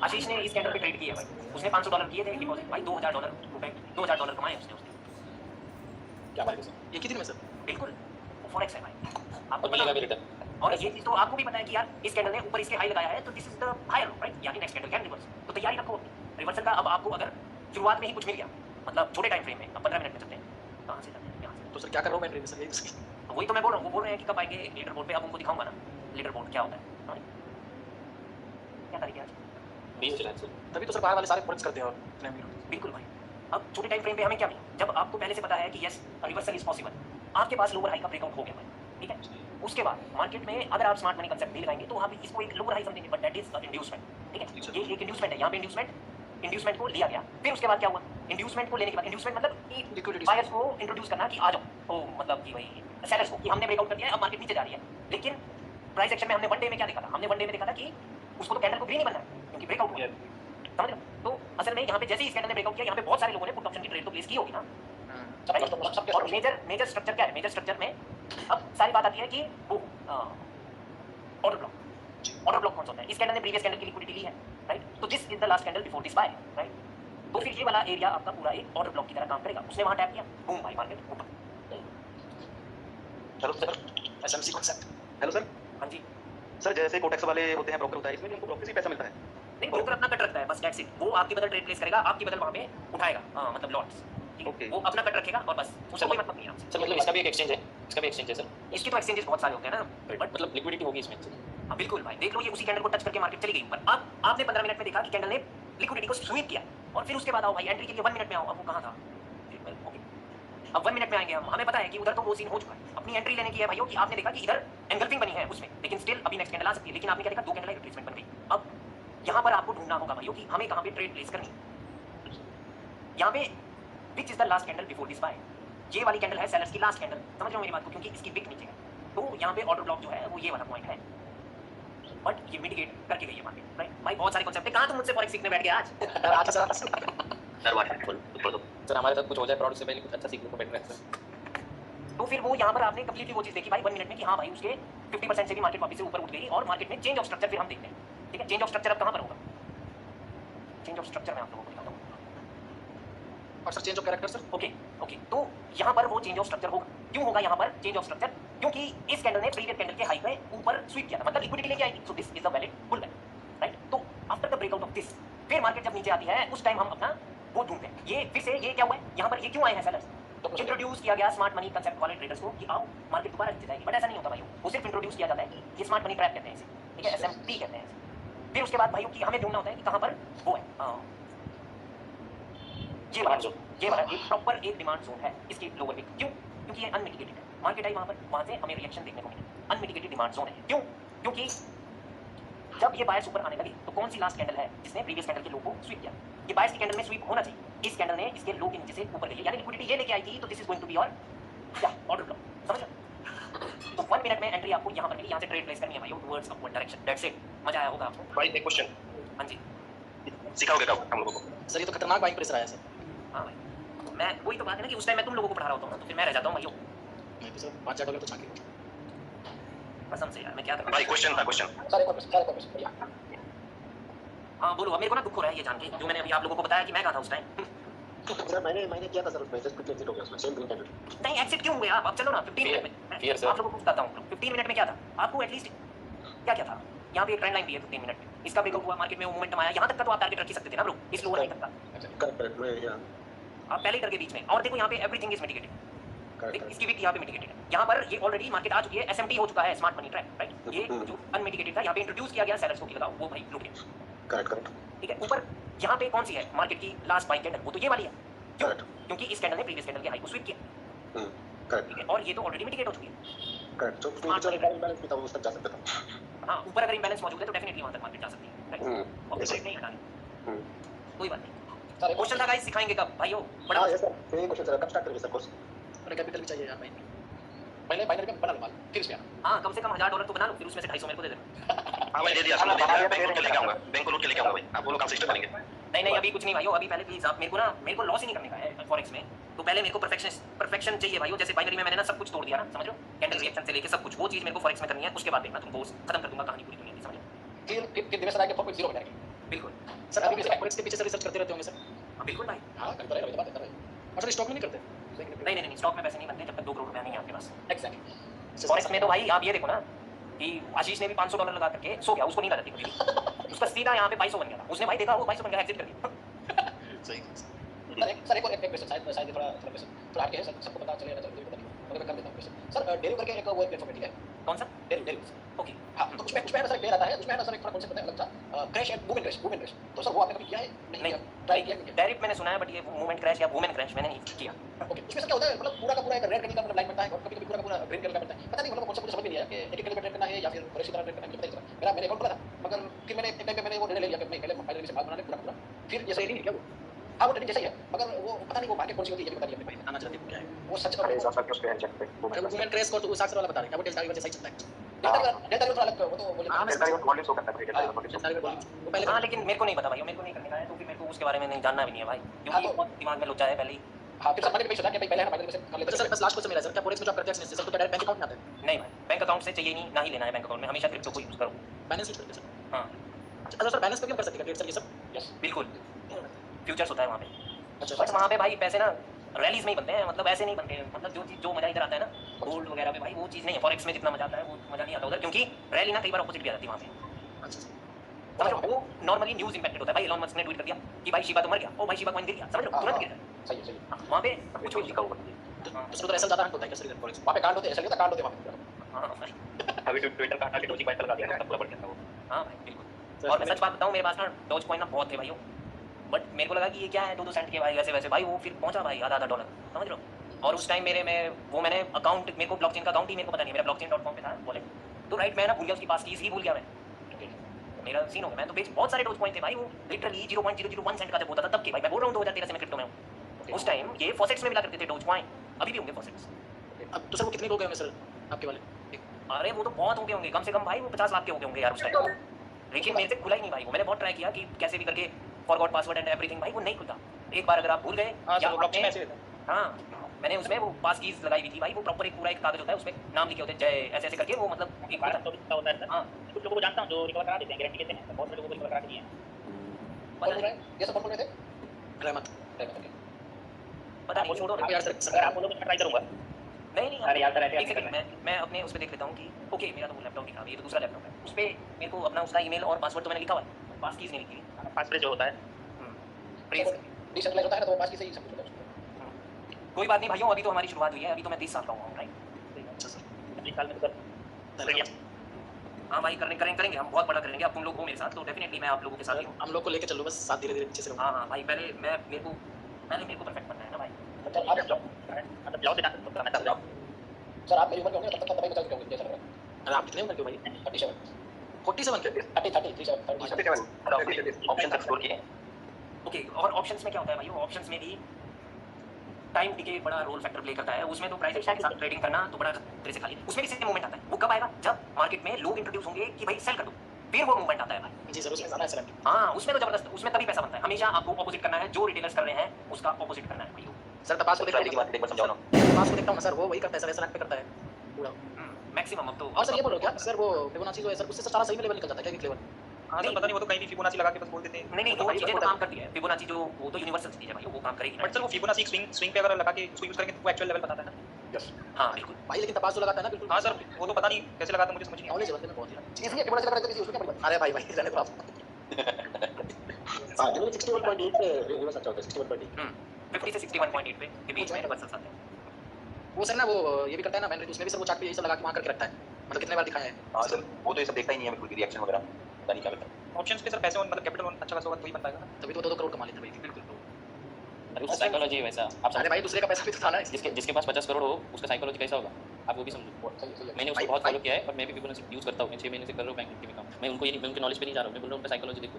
आशीष ने इस कैंडल पे ट्रेड किया भाई, उसने $500 किए थे डिपॉजिट भाई, $2000 कमाए उसने क्या बात है सर? एक ही दिन में सर? बिल्कुल, वो फॉरेक्स है भाई, आपको और मिलेगा पता भी रिटर्न। और ये चीज तो आपको भी पता है कि यार इस कैंडल ने ऊपर इसके हाई लगाया है, तो this is the higher low, right, यानी नेक्स्ट कैंडल कैन रिवर्स, तो तैयारी रखो रिवर्सल का। अब आपको अगर शुरुआत में ही कुछ मिल गया, मतलब छोटे टाइम फ्रेम में, अब 15 मिनट में चलते हैं, कहाँ से चलते हैं, यहाँ से, तो सर क्या कर रहा हूँ मैं ट्रेड में सर, यही उसकी तो वही तो मैं बोल रहा हूँ, वो बोल रहे हैं कि कब आएंगे लीडर बोर्ड पे, अब उनको दिखाऊंगा ना लीडर बोर्ड क्या होता है, हाँ? क्या तारीख है आज? 20 जुलाई सर। तभी तो सर बाहर वाले सारे फॉरेक्स करते हैं और फ्रेम बिल्कुल भाई। अब छोटे टाइम फ्रेम पे हमें क्या मिला, जब आपको पहले से पता है कि यस रिवर्सल इज पॉसिबल, आपके पास लोअर हाई का ब्रेकआउट हो गया भाई, ठीक है। उसके बाद मार्केट में अगर आप स्मार्ट मनी कंसेप्ट भी लगाएंगे तो आप इसको एक लोअर हाई समझेंगे, बट दैट इज इंड्यूसमेंट, ठीक है। ये एक इंड्यूसमेंट है, यहाँ पे इंड्यूसमेंट को लिया गया, फिर उसके बाद क्या हुआ, इंड्यूसमेंट को लेने के बाद, इंड्यूसमेंट मतलब कि लिक्विडिटी बायर्स को इंट्रोड्यूस करना कि आ जाओ, तो मतलब कि भाई सेलर्स को कि हमने ब्रेकआउट कर दिया है, अब मार्केट नीचे जा रही है। लेकिन प्राइस एक्शन में हमने वन डे में क्या देखा था, हमने वन डे में देखा था कि उसको तो कैंडल को ग्रीन ही बनना है क्योंकि ब्रेकआउट हुआ, समझ रहे हो। तो असल में यहाँ पे जैसे ही इस कैंडल ने ब्रेकआउट किया, यहाँ पे बहुत सारे लोगों ने पुट ऑप्शन की ट्रेड तो प्लेस की होगी ना, और मेजर स्ट्रक्चर क्या है, मेजर स्ट्रक्चर में अब सारी बात आती है कि वो ऑर्डर ब्लॉक कौन सा होता है। इस कैंडल ने प्रीवियस कैंडल की लिक्विडिटी ली है, राइट, तो this is the last candle before this by, right. तो फिर ये वाला एरिया आपका पूरा एक ऑर्डर ब्लॉक की तरह काम करेगा, उसने वहां टैप किया, बूम भाई मार्केट ऊपर। Hello sir. SMC concept. Hello sir. हाँ जी, सर जैसे कोटेक्स वाले होते हैं, ब्रोकर होता है, इसमें भी हमको ब्रोकर से ही पैसा मिलता है? नहीं, ब्रोकर अपना कट रखता है बस, दैट्स इट। वो आपकी बदल ट्रेड प्लेस करेगा, आपकी बदल वहां पे उठाएगा, हाँ मतलब लॉट्स, ठीक Okay. है, वो अपना कट रखेगा और बस, उसका कोई मतलब नहीं है आपसे। सर मतलब इसका भी एक एक्सचेंज है, इसका भी एक्सचेंज है सर। इसके तो एक्सचेंजेस बहुत सारे होते हैं ना, बट मतलब लिक्विडिटी होगी इसमें। हाँ बिल्कुल भाई, देख लो ये उसी कैंडल को टच करके मार्केट चली गई ऊपर। अब आपने 15 मिनट में देखा कि कैंडल ने लिक्विडिटी को स्वीप किया, और फिर उसके बाद आओ भाई एंट्री के लिए 1 मिनट में आओ। अब वो कहाँ था, ओके, अब 1 मिनट में आएंगे हम, हमें पता है कि उधर तो वो सीन हो चुका है। अपनी एंट्री लेने की है भाइयों कि आपने देखा कि इधर एंगल्फिंग बनी है उसमें, लेकिन स्टिल अभी नेक्स्ट कैंडल आ सकती है, लेकिन आपने क्या देखा, 2 कैंडल रिट्रेसमेंट बन गई। अब यहाँ पर आपको ढूंढना होगा भाइयों कि हमें कहाँ पे ट्रेड प्लेस करनी है। यहाँ पे which is the last candle before this by, ये वाली कैंडल है सेलर्स की लास्ट कैंडल, समझ रहे हो मेरी बात को, क्योंकि इसकी विक नीचे है, तो यहाँ पे ऑर्डर ब्लॉक जो है वो ये वाला पॉइंट है, बट ये मिटिगेट करके गई है मार्केट, राइट भाई। बहुत सारे कॉन्सेप्ट है, कहाँ तुम मुझसे फॉरेक्स सीखने बैठ गए आज? आज सर सर व्हाट्सएप खोल दो। सर हमारे साथ कुछ हो जाए फ्रॉड से पहले कुछ अच्छा सीखने को बैठ रहा है सर। तो फिर वो यहाँ पर आपने कंप्लीटली वो चीज़ देखी भाई 1 मिनट में कि हाँ भाई उसके 50% से भी मार्केट वापस से ऊपर उठ गई, और मार्केट में चेंज ऑफ स्ट्रक्चर फिर हम देखते हैं, ठीक है। चेंज ऑफ स्ट्रक्चर अब कहाँ पर होगा, चेंज ऑफ स्ट्रक्चर में आप लोगों को दिखाता हूँ। और sir change of character sir? Okay okay, तो यहाँ पर वो चेंज ऑफ स्ट्रक्चर होगा। क्यों होगा यहाँ पर चेंज ऑफ स्ट्रक्चर? क्योंकि इस कैंडल ने प्रीवियस कैंडल के हाई पे ऊपर स्वीप किया था, मतलब लिक्विडिटी लेके आएगी, so this is the valid pullback, right. तो after the breakout of this, फिर मार्केट जब नीचे आती है उस टाइम हम अपना वो ढूंढते हैं। ये फिर से ये क्या हुआ है यहाँ पर, ये क्यों आए हैं सेलर्स? इंट्रोड्यूस किया गया स्मार्ट मनी कंसेप्ट वाले ट्रेडर्स को कि आओ मार्केट दोबारा नीचे जाएगी, बट ऐसा नहीं होता भाई, वो सिर्फ इंट्रोड्यूस किया जाता है कि ये स्मार्ट मनी ट्रैप कहते हैं इसे, ठीक है, एसएमटी कहते हैं। फिर उसके बाद भाई कि हमें ढूंढना होता है कि कहाँ पर वो है ये वाला एक प्रॉपर एक डिमांड जोन है इसके लोअर में। क्यों? क्योंकि ये अनमिटिगेटेड है। मार्केट आई वहां से हमें रिएक्शन देखने को मिला। अनमिटिगेटेड डिमांड जोन है। क्यों? क्योंकि जब ये बायर्स ऊपर आने लगे तो कौन सी लास्ट कैंडल है जिसने प्रीवियस कैंडल के लो को स्वीप किया? ये बायर्स की कैंडल में स्वीप होना चाहिए। इस कैंडल ने इसके लो के नीचे से ऊपर गई, यानी लिक्विडिटी ये लेके आई थी, तो this is going to be your क्या ऑर्डर फ्लो। समझ रहे? तो 1 मिनट में एंट्री आपको यहां पर मिली, यहां से ट्रेड प्लेस करनी है भाई towards upward direction. That's it. मजा आया होगा आपको। भाई एक क्वेश्चन हां जी। सिखाओगे कब हम लोगों को? सर ये तो खतरनाक बाइंग प्रेशर आया सर। हां भाई, मैं वही तो बात है ना कि उस टाइम मैं तुम लोगों को पढ़ा रहा होता हूं, तो फिर मैं रह जाता हूं भाइयों। नहीं तो सर $5 तो छाके कसम से यार, मैं क्या करूं भाई क्वेश्चन था क्वेश्चन। सर एक और क्वेश्चन भैया। हाँ बोलो। अब मेरे को ना दुख हो रहा है ये जान के, जो मैंने अभी आप लोगों को बताया कि मैं कहा था उस टाइम। सर मैंने किया था सर, उसमें जस्ट क्विक एग्जिट हो गया उसमें, सेम ग्रीन कैंडल। नहीं एक्सिट क्यों हुए आप? अब चलो ना 15 मिनट में Fear, sir. आप लोगों को बताता हूँ। 15 मिनट में क्या था आपको एटलीस्ट क्या क्या था? यहाँ पे एक ट्रेंड लाइन भी है 15 मिनट में, इसका ब्रेकआउट हुआ, मार्केट में वो मोमेंटम आया, यहाँ तक का तो आप टारगेट रख ही सकते थे ना ब्रो, इस लोअर लाइन तक का करेक्ट मैं या आप पहले ही करके बीच में। और देखो यहाँ पे एवरीथिंग इज मिटिगेटेड, इसकी भी यहाँ पे मिटिगेटेड है। यहाँ पर ये ऑलरेडी मार्केट आ चुकी है, एसएमटी हो चुका है, स्मार्ट मनी ट्रैप, राइट? ये जो अनमिटिगेटेड था यहाँ पे इंट्रोड्यूस किया गया सेलर्स को कि लगाओ, वो भाई लूट गया। करेक्ट ठीक है, ऊपर यहाँ पे कौन सी है मार्केट की लास्ट बाइंग कैंडल? वो तो ये वाली है। क्यों? Correct. क्योंकि इस कैंडल ने प्रीवियस कैंडल के हाई को स्वीप किया। करेक्ट ठीक है, और ये तो ऑलरेडी मिटिगेट हो चुकी है। करेक्ट। तो फ्यूचर बैलेंस भी था, उस तक जा सकता था। हाँ, ऊपर अगर इम्बैलेंस मौजूद है तो डेफिनेटली वहां तक मार्केट जा सकती है, राइट? और Yes, नहीं हटानी, कोई बात नहीं। सर एक क्वेश्चन था गाइस, सिखाएंगे कब भाइयों? बड़ा हां yes sir, same question sir, कब स्टार्ट करेंगे सर कोर्स? और कैपिटल भी चाहिए यार भाई। पहले बाइनरी में बना लो माल, फिर इसमें आना। हाँ, कम से कम $1000 तो बना लो, फिर उसमें से 250 मेरे को दे देना। हाँ भाई दे दिया, सुनो दे दिया। बैंक को लेके आऊंगा, बैंक को लूट के लेके आऊंगा भाई। आप बोलो कब से स्टार्ट करेंगे? नहीं अभी कुछ नहीं भाइयों, अभी पहले प्लीज आप मेरे को लॉस ही नहीं करने का है फॉरेक्स में। तो पहले मेरे को परफेक्शन चाहिए भाइयों। जैसे बाइनरी में मैंने ना सब कुछ तोड़ दिया ना, समझ लो, कैंडल रिएक्शन से लेके सब कुछ, वो चीज मेरे को फॉरेक्स में करनी है। उसके बाद देखना तुमको खत्म कर दूंगा कहानी पूरी दुनिया की, समझ लो? फिर दिवस आके 4.0 बनाएंगे। बिल्कुल। सर अभी भी फॉरेक्स के पीछे से रिसर्च करते रहते होंगे सर? हाँ बिल्कुल भाई। हाँ करते रहे, बात करते रहे। और सर स्टॉक में नहीं करते? नहीं, स्टॉक में पैसे नहीं बनते जब तक 2 करोड़ रुपया नहीं है आपके पास। एग्जैक्टली। फॉरेक्स में तो भाई आप ये देखो ना कि आशीष ने भी $500 लगा करके सो गया, उसको नींद आ जाती कभी भी। उसका सीधा यहाँ पे 2200 बन गया था। उसने भाई देखा वो 2200 बन गया, एग्जिट कर दिया। सही। सर एक और एक क्वेश्चन शायद थोड़ा क्वेश्चन थोड़ा हटके है सर, सबको पता चलेगा, चलो पता नहीं मगर मैं कर देता हूं क्वेश्चन। सर डेरिव करके एक वो प्लेटफॉर्म है, ठीक है? कौन सा? डेरिव। ओके। हाँ, तो उसमें ना सर एक पेयर आता है, उसमें ना सर एक थोड़ा कॉन्सेप्ट अलग था, क्रैश एंड मूवमेंट क्रैश। तो सर वो आपने कभी किया है? नहीं ट्राई किया क्या? डायरेक्ट मैंने सुना है, बट ये मूवमेंट क्रैश या वुमेन क्रैश मैंने नहीं किया। ओके, उसमें सर क्या होता है, मतलब पूरा का पूरा एक रेड कलर का मतलब लाइन बनता है और कभी-कभी पूरा का पूरा ग्रीन कलर का बनता है। पता नहीं मतलब कौन सा मुझे समझ में नहीं आया कि एक कलर का ट्रेड करना है या फिर फॉरेक्स की तरह ट्रेड करना है, मुझे पता नहीं चला। मैंने अकाउंट खोला था, मगर फिर मैंने एक टाइम पे मैंने वो निर्णय ले लिया कि मैं पहले फाइनली से बात बना ले पूरा पूरा। फिर जैसे ही क्या वो, हाँ वो ट्रेडिंग जैसा ही है, मगर वो पता नहीं वो मार्केट कौन सी होती है, ये भी पता नहीं अपने भाई। आना चाहते हो क्या है? वो सच अरे हिसाब से उसके हैंड चेक पे अरे वो वुमेन क्रेश को तो साक्षर वाला बता रहे हैं, क्या वो डेल्टा की वजह से सही चलता है? डेटा थोड़ा अलग वो तो बोले। हाँ, डेल्टा का वॉल्यूम शो करता है डेल्टा का डेल्टा की वॉल्यूम वो पहले हाँ, लेकिन मेरे को नहीं पता भाई, मेरे को नहीं करने का है, तो फिर मेरे को उसके बारे में नहीं जानना भी नहीं है भाई, क्योंकि हाँ, तो- दिमाग में लोचा है पहले ही। हाँ, फिर समझ में नहीं सोचा कि भाई पहले हम फाइनल से कर लेते अच्छा सर बस लास्ट क्वेश्चन मेरा सर, क्या फॉरेक्स में जो आप करते हैं सर, तो डायरेक्ट बैंक अकाउंट में आता है? नहीं भाई, बैंक अकाउंट से चाहिए नहीं, ना ही लेना है बैंक अकाउंट में, हमेशा क्रिप्टो को यूज करो। बैलेंस शीट करते हैं सर? हाँ अच्छा सर बैलेंस पे क्यों कर सकते हैं ट्रेड सर ये सब? यस। बिल्कुल, फ्यूचर्स होता है वहाँ पे। अच्छा बट वहाँ पे भाई पैसे ना रैलीज में ही बनते हैं, मतलब ऐसे नहीं बनते हैं। मतलब जो मजा इधर आता है ना गोल्ड वगैरह पे, भाई वो चीज़ नहीं है। फॉरेक्स में जितना मजा आता है वो मजा नहीं आता उधर, क्योंकि रैली ना कई बार अपोजिट भी आ जाती है वहाँ पे। अच्छा समझ लो, वो नॉर्मली न्यूज़ इंपैक्टेड होता है भाई। एलॉन मस्क ने ट्वीट कर दिया कि भाई शिबा तो मर गया, ओ भाई शिबा कॉइन गिर गया, समझ लो, तुरंत गिर जाए। सही है। हाँ, वहाँ पे कुछ भी लिखा हुआ तो सर उधर ऐसा ज़्यादा हट होता है क्या सर फॉरेक्स? वहाँ पे कांड होते हैं, ऐसा नहीं होता, कांड होते हैं वहाँ पे। हाँ भाई, अभी ट्विटर का हटा के डोजी बाइट लगा दिया, सब पूरा बढ़ गया था वो। हाँ भाई बिल्कुल। और मैं सच बात बताऊँ, मेरे पास ना डॉज कॉइन ना बहुत थे भाइयों, बट मेरे को लगा कि ये क्या है 2-2 सेंट के भाई, वैसे भाई वो फिर पहुंचा भाई आधा $1, समझ लो। और उस टाइम मैंने अकाउंट, मेरे को ब्लॉकचेन का अकाउंट ही मेरे को पता नहीं, मेरा blockchain.com पे था वॉलेट, तो राइट मैं ना भूल गया, उसकी पास कीज ही भूल गया मैं। मेरा सीन हो गया, मैं तो बहुत सारे डोज कॉइन थे भाई, वो लिटरली 0.001 सेंट का जब होता था तब के भाई, मैं बोल रहा हूँ 2013 से मैं क्रिप्टो में हूँ। उस टाइम ये फॉसेट्स में मिला करते थे डोज कॉइन, अभी भी होंगे फॉसेट्स। अब तो सर वो कितने हो गए होंगे सर आपके वाले? अरे वो तो बहुत हो गए होंगे, कम से कम भाई वो 50 लाख के हो गए होंगे यार उस टाइम। लेकिन मेरे से खुला ही नहीं भाई वो, मैंने बहुत ट्राई किया कि कैसे भी करके फॉरगॉट पासवर्ड एंड एवरीथिंग, भाई वो नहीं खुलता। एक बार अगर आप भूल गए, हाँ या सर ब्लॉकचेन आपने- ऐसे रहता है। हाँ, मैंने उसमें वो पास कीज लगाई हुई थी भाई, वो प्रॉपर एक पूरा एक कागज होता है, उसमें नाम लिखे होते हैं जय ऐसे ऐसे करके, वो मतलब एक भारत तो कितना होता है सर? हाँ कुछ लोगों को जानता हूँ जो रिकवर करा देते हैं, गारंटी देते हैं, बहुत सारे लोगों को रिकवर करा के दिए हैं। पता नहीं, ये सब बोल रहे थे। रहमत पता नहीं, छोड़ो ना। यार सर अगर आप बोलो तो मैं ट्राई करूँगा। नहीं अरे यार सर ऐसे एक ऐसे सेकंड, करना है। मैं अपने उस पर देख लेता हूँ कि ओके मेरा तो वो लैपटॉप दिखा, ये तो दूसरा लैपटॉप है, उस पर मेरे को अपना उसका ईमेल और पासवर्ड तो मैंने लिखा हुआ है, पास कीज नहीं लिखी हुई। पासवर्ड जो होता है प्लीज डिसेंट्रलाइज होता है ना, तो वो पास की सही सब कुछ होता है। कोई बात नहीं भाइयों, अभी तो हमारी शुरुआत हुई है, अभी तो मैं 30 साल का हूँ, राइट? अच्छा सर अगले साल में तो सर बढ़िया। हाँ भाई, करेंगे हम, बहुत बड़ा करेंगे। अब तुम लोग हो मेरे साथ, तो डेफिनेटली मैं आप लोगों के साथ ही हूँ। हम लोग को लेके चलो बस साथ, धीरे धीरे पीछे से रहो। हाँ भाई, पहले मेरे को मैंने मेरे को परफेक्ट बनना है ना भाई। मतलब आप मतलब जाओ से जाकर करना चाहते हो आप। सर आप मेरी उम्र के होंगे तब तक दवाई बचा चुके होंगे जैसा लग रहा है। अरे आप कितने उम्र के हो भाई? 37 47 के? 37 ऑप्शन एक्सप्लोर किए। ओके, और ऑप्शंस में क्या होता है भाई? ऑप्शंस में भी टाइम डिके बड़ा रोल फैक्टर प्ले करता है। उसमें तो प्राइस एक्शन के साथ ट्रेडिंग करना तो बड़ा तरह से खाली। उसमें भी सेम मूवमेंट आता है। वो कब आएगा? जब मार्केट में लोग इंट्रोड्यूस होंगे कि भाई सेल कर दो, फिर वो मूवमेंट आता है भाई। जी सर, उसमें ज़्यादा है सर। हाँ, उसमें तो जबरदस्त, उसमें तभी पैसा बनता है। हमेशा आपको ऑपोजिट करना है, जो रिटेलर्स कर रहे हैं उसका ऑपोजिट करना है भाई। सर तपास को देखता की बात एक बार समझाओ ना। तपास को देखता हूँ ना सर, वो वही करता है सर, ऐसा पे करता है पूरा। मैक्सिमम अब तो। और सर ये बोलो क्या सर, वो फिबोनाची जो है सर, उससे सारा सही में लेवल निकल जाता है क्या कि लेवल? हाँ सर, पता नहीं वो तो कहीं भी फिबोनाची लगा के बस बोल देते हैं। नहीं, वो चीजें तो काम करती है। फिबोनाची जो वो तो यूनिवर्सल चीज है भाई, वो काम करेगी। बट सर वो फिबोनाची स्विंग पे अगर लगा के उसको यूज करेंगे तो वो एक्चुअल लेवल बताता है ना। यस। हाँ बिल्कुल भाई लेकिन तपास जो लगाता है ना बिल्कुल। हाँ सर, वो तो पता नहीं कैसे लगाता मुझे समझ नहीं नॉलेज है बंदे में बहुत ही। इसलिए फिबोनाची लगा रहे थे किसी उसमें क्या पड़ी? अरे भाई रहने दो आप। हां जनरली 61.8 पे रिवर्स अच्छा होता है 61.8 50 से 61.8 पे के बीच में रिवर्सल्स आते हैं। वो सर ना वो ये भी करता है ना मैंने, उसमें भी सर वो चार्ट पे यही सब लगा के वहां करके रखता है, मतलब कितने बार दिखाया है। हाँ सर, वो तो ये सब देखता ही नहीं है बिल्कुल भी, रिएक्शन वगैरह पता नहीं क्या करता है। ऑप्शंस पे सर पैसे मतलब कैपिटल अच्छा खासा होगा तो ही बन पाएगा ना। तभी तो 2-2 करोड़ कमा लेते हैं भाई। बिल्कुल। अरे उसका साइकोलॉजी है वैसा। आप अरे भाई दूसरे का पैसा भी तो था ना। जिसके पास 50 करोड़ हो उसका साइकोलॉजी कैसा होगा आप वो भी समझो। मैंने उसको बहुत फॉलो किया है और मैं भी फिबोनाची यूज करता हूँ। 6 महीने से कर रहा हूँ बैंक निफ्टी में काम। मैं उनको ये नहीं, मैं उनके नॉलेज पे नहीं जा रहा हूँ, मैं बोल रहा हूँ उनका साइकोलॉजी देखो।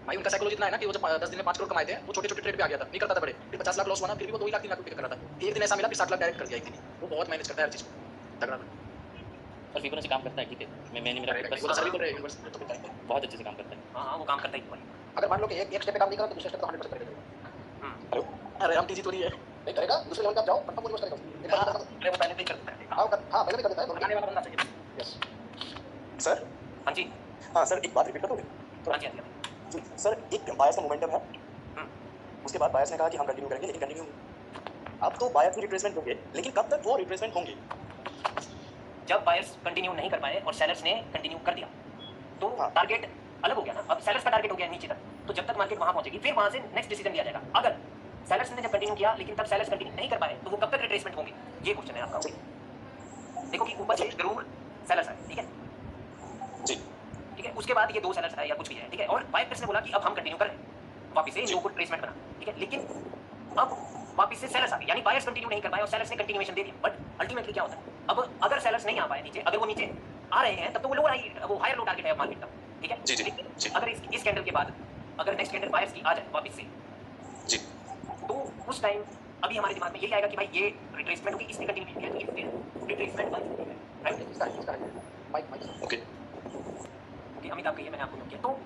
भाई उनका साइकोलॉजी इतना है ना कि वो जब 10 दिन में 5 करोड़ कमाए थे, वो छोटे-छोटे ट्रेड पे आ गया था, नहीं करता था बड़े। फिर 50 लाख लॉस हुआ ना, फिर भी वो 2 लाख 3 लाख रुपए का कर रहा था। एक दिन ऐसा मिला फिर 60 लाख डायरेक्ट कर दिया एक दिन। वो बहुत मैनेज करता है हर चीज को, तगड़ा था। और फिबोनाची काम करता है, ठीक है। मैंने मेरा वो तो सर भी बोल रहे हैं यूनिवर्सिटी तो करता है। बहुत अच्छे से काम करता है। हाँ, वो काम करता ही है भाई। अगर मान लो कि एक स्टेप पे काम नहीं करा तो दूसरे स्टेप पे 100% करेगा। अरे हम टीजी तो नहीं है। नहीं करेगा, दूसरे लेवल पे आप जाओ, कंफर्म रिवर्स करेगा। अरे वो पहले भी करता है। हां पहले भी कर देता है, लगाने वाला बनना चाहिए। यस। सर हाँ जी, हाँ सर, एक बात रिपीट कर दोगे? हाँ जी, हाँ जी। जी सर, एक बायर्स का मोमेंटम है, उसके बाद बायर्स ने कहा कि हम कंटिन्यू करेंगे, लेकिन कंटिन्यू अब तो बायर्स की रिट्रेसमेंट होंगे, लेकिन कब तक वो रिट्रेसमेंट होंगे? जब बायर्स कंटिन्यू नहीं कर पाए और सेलर्स ने कंटिन्यू कर दिया तो हाँ। टारगेट अलग हो गया ना। अब सेलर्स का टारगेट हो गया नीचे तक, तो जब तक मार्केट वहां पहुंचेगी फिर वहां से नेक्स्ट डिसीजन लिया जाएगा। अगर सेलर्स ने जब कंटिन्यू किया लेकिन तब सेलर्स कंटिन्यू नहीं कर पाए तो वो कब तक रिट्रेसमेंट होंगे, ये क्वेश्चन है आपका। देखो कि ऊपर से जरूर सेलर्स है, ठीक है जी ठीक है, उसके बाद ये 2 सेलर्स है या कुछ भी है, ठीक है, और बायर्स ने बोला कि अब हम कंटिन्यू कर रहे हैं वापस से इन लोगों को रिट्रेसमेंट बना, ठीक है, लेकिन अब वापस से सेलर्स आ गए, यानी बायर्स कंटिन्यू नहीं कर पाए और सेलर्स ने कंटिन्यूएशन दे दिया। बट अल्टीमेटली क्या होता है, अब अगर सेलर्स नहीं आ पाए नीचे, अगर वो नीचे आ रहे हैं तब तो वो लोअर वो हायर लो टारगेट है मार्केट का, ठीक है। जी, जी, लेकिन जी। अगर इस कैंडल के बाद अगर नेक्स्ट कैंडल बायर्स की आ जाए वापस से, जी तो उस टाइम अभी हमारे दिमाग में यही आएगा कि भाई ये रिट्रेसमेंट होगी, इसने कंटिन्यू किया तो ये फिर रिट्रेसमेंट बन सकती है, राइट। ओके ओके, अमिताभ कहिए, मैंने आपको नोट किया। तो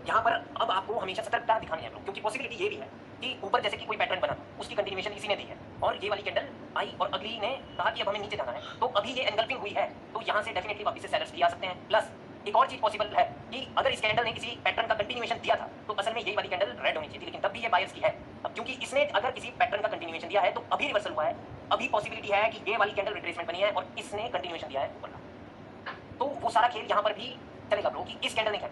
यहाँ पर अब आपको हमेशा सतर्कता दिखानी है, क्योंकि पॉसिबिलिटी ये भी है कि ऊपर जैसे कि कोई पैटर्न बना, उसकी कंटिन्यूएशन इसी ने दी है और ये वाली कैंडल आई और अगली ने कहा कि अब हमें नीचे जाना है, तो अभी ये एनगल्फिंग हुई है, तो यहाँ से डेफिनेटली वापस से सेलर्स भी आ सकते हैं। प्लस एक और चीज पॉसिबल है कि अगर इस कैंडल ने किसी पैटर्न का कंटिन्यूएशन दिया था तो असल में यही वाली कैंडल रेड होनी चाहिए थी, लेकिन तब भी ये बायर्स की है। अब क्योंकि इसने अगर किसी पैटर्न का कंटिन्यूएशन दिया है तो अभी रिवर्सल हुआ है, अभी पॉसिबिलिटी है कि ये वाली कैंडल रिट्रेसमेंट बनी है और इसने कंटिन्यूएशन दिया है ऊपर का, तो वो सारा खेल यहाँ पर भी चलेगा ब्रो कि इस कैंडल ने क्या,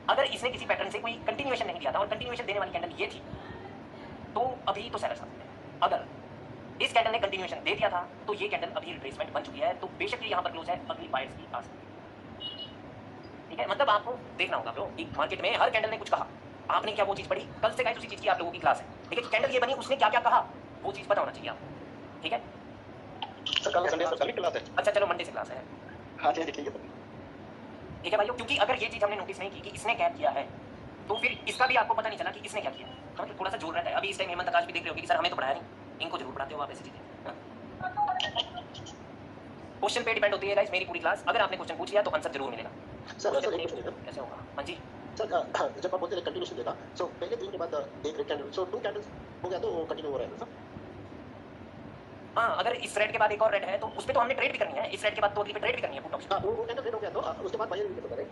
अगर इसने किसी पैटर्न से कोई कंटिन्यूएशन नहीं दिया था और कंटिन्यूएशन देने वाली कैंडल ये थी तो अभी तो सेलर्स आ सकते हैं। अगर इस कैंडल ने कंटिन्यूएशन दे दिया था तो ये कैंडल अभी रिट्रेसमेंट बन चुकी है, तो बेशक ये यहाँ पर क्लोज है, अगली बायर्स की आ सकती है, ठीक है। मतलब आपको देखना होगा ब्रो कि मार्केट में हर कैंडल ने कुछ कहा, आपने क्या वो चीज़ पढ़ी, कल से गाइस उसी चीज़ की आप लोगों की क्लास है, ठीक है, कि कैंडल ये बनी उसने क्या क्या कहा, वो चीज़ पता होना चाहिए आपको, ठीक है। सर कल संडे सर कल क्लास है। अच्छा चलो मंडे से क्लास है, हां जी देखिए, ठीक है भाइयों, क्योंकि अगर ये चीज़ हमने नोटिस नहीं की कि इसने क्या किया है तो फिर इसका भी आपको पता नहीं चला कि इसने क्या किया, मतलब थोड़ा सा जोर रहता है। अभी इस टाइम हेमंत आकाश भी देख रहे हो कि सर हमें तो पढ़ाया नहीं, इनको जरूर पढ़ाते हो आप ऐसी चीज़ें। क्वेश्चन पे डिपेंड होती है गाइस मेरी पूरी क्लास, अगर आपने क्वेश्चन पूछ लिया तो आंसर जरूर मिलेगा। सर सर एक क्वेश्चन कैसे होगा? हाँ जी, सर जब आप बोलते हैं कंटिन्यूएशन देगा, सो पहले दिन के बाद एक रेड कैंडल, सो 2 कैंडल्स हो गया तो वो कंटिन्यू हो रहा है सर। हाँ, अगर इस रेड के बाद एक और रेड है तो उस पर तो हमने ट्रेड भी करनी है, इस रेड के बाद तो अगली पे ट्रेड भी करनी है पुट ऑप्शन। हां वो कैंडल रेड हो गया तो उसके बाद बायर भी कर रहे हैं।